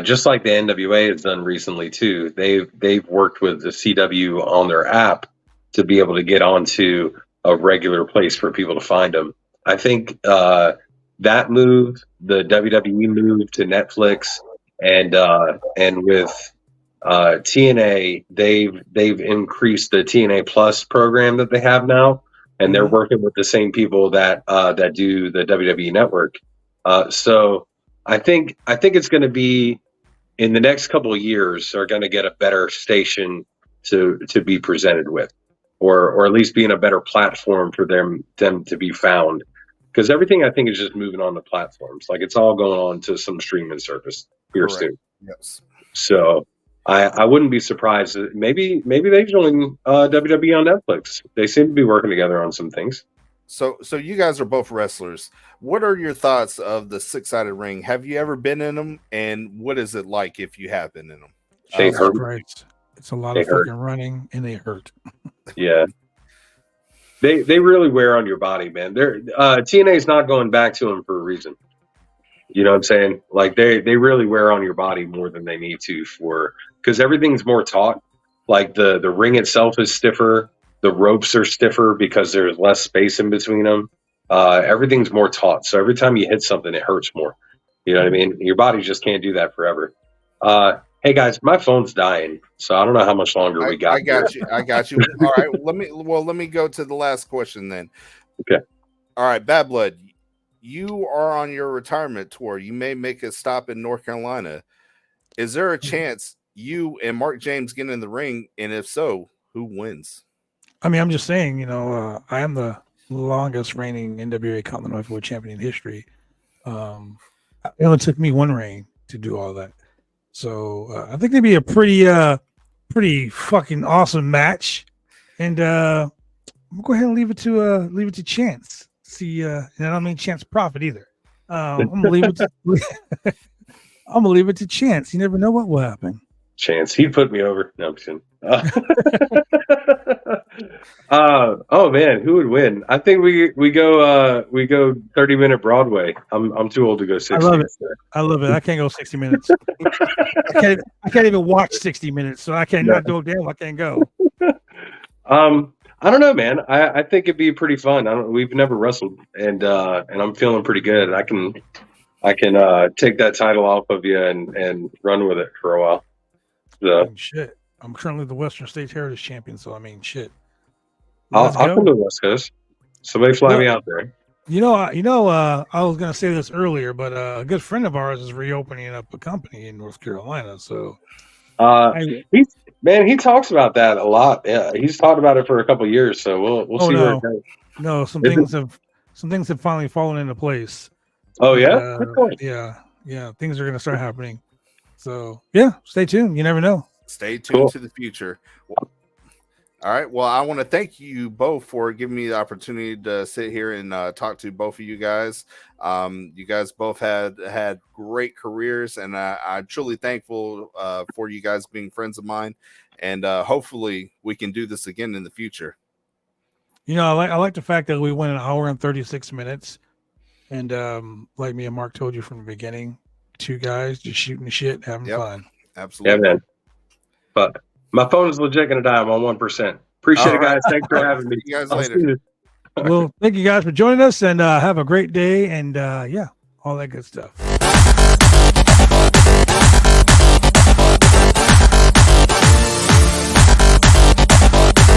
Speaker 2: just like the NWA has done recently too. They've worked with the CW on their app to be able to get onto a regular place for people to find them. I think that move, the WWE move to Netflix, and with TNA, they've increased the TNA Plus program that they have now, and they're working with the same people that do the WWE Network. So I think it's going to be in the next couple of years are going to get a better station to be presented with, or at least be in a better platform for them to be found. Because everything I think is just moving on to platforms. Like it's all going on to some streaming service here soon.
Speaker 3: Yes.
Speaker 2: So I wouldn't be surprised. Maybe they join WWE on Netflix. They seem to be working together on some things.
Speaker 3: So you guys are both wrestlers. What are your thoughts of the 6-sided ring? Have you ever been in them? And what is it like if you have been in them?
Speaker 2: They hurt.
Speaker 1: Right. It's a lot of fucking running and they hurt.
Speaker 2: Yeah. They really wear on your body, man. TNA's not going back to them for a reason. You know what I'm saying? Like they really wear on your body more than they need to because everything's more taut. Like the ring itself is stiffer. The ropes are stiffer because there's less space in between them. Everything's more taut. So every time you hit something, it hurts more. You know what I mean? Your body just can't do that forever. Hey guys, my phone's dying, so I don't know how much longer we got.
Speaker 3: I got you. All right, let me go to the last question then.
Speaker 2: Okay.
Speaker 3: All right, Bad Blood, you are on your retirement tour. You may make a stop in North Carolina. Is there a chance you and Mark James get in the ring? And if so, who wins?
Speaker 1: I mean, I'm just saying, you know, I am the longest reigning NWA Continental Heavyweight Champion in history. It only took me one reign to do all that. So I think it'd be a pretty fucking awesome match. And we'll go ahead and leave it to Chance. See, and I don't mean Chance Profit either. I'm gonna leave it. I'm gonna leave it to chance. You never know what will happen.
Speaker 2: Chance, he'd put me over. No, I'm just kidding. Oh man, who would win? I think we go 30-minute Broadway. I'm too old to go 60.
Speaker 1: I love it. I love it. I can't go 60 minutes. I can't even watch 60 minutes, so I cannot go damn. I can't go.
Speaker 2: I don't know, man. I think it'd be pretty fun. We've never wrestled, and I'm feeling pretty good. I can take that title off of you and run with it for a while. So.
Speaker 1: Shit. I'm currently the Western States Heritage Champion, so I mean, shit.
Speaker 2: I'll come to the West Coast. Somebody fly me out there.
Speaker 1: I was gonna say this earlier, but a good friend of ours is reopening up a company in North Carolina. So,
Speaker 2: he talks about that a lot. Yeah, he's talked about it for a couple of years. So we'll see where it goes.
Speaker 1: No, some things have finally fallen into place.
Speaker 2: Oh yeah,
Speaker 1: yeah. Things are gonna start happening. So yeah, stay tuned. You never know.
Speaker 3: Stay tuned to the future. All right. Well, I want to thank you both for giving me the opportunity to sit here and talk to both of you guys. You guys both had great careers, and I'm truly thankful for you guys being friends of mine. And hopefully, we can do this again in the future.
Speaker 1: I like the fact that we went an hour and 36 minutes, and like me and Mark told you from the beginning, two guys just shooting the shit, having fun.
Speaker 3: Absolutely.
Speaker 2: Yeah, man. But my phone is legit going to die. I'm on 1%. Appreciate it, guys. Thanks for having me.
Speaker 3: See you guys later.
Speaker 1: Well, thank you guys for joining us, and have a great day, and all that good stuff.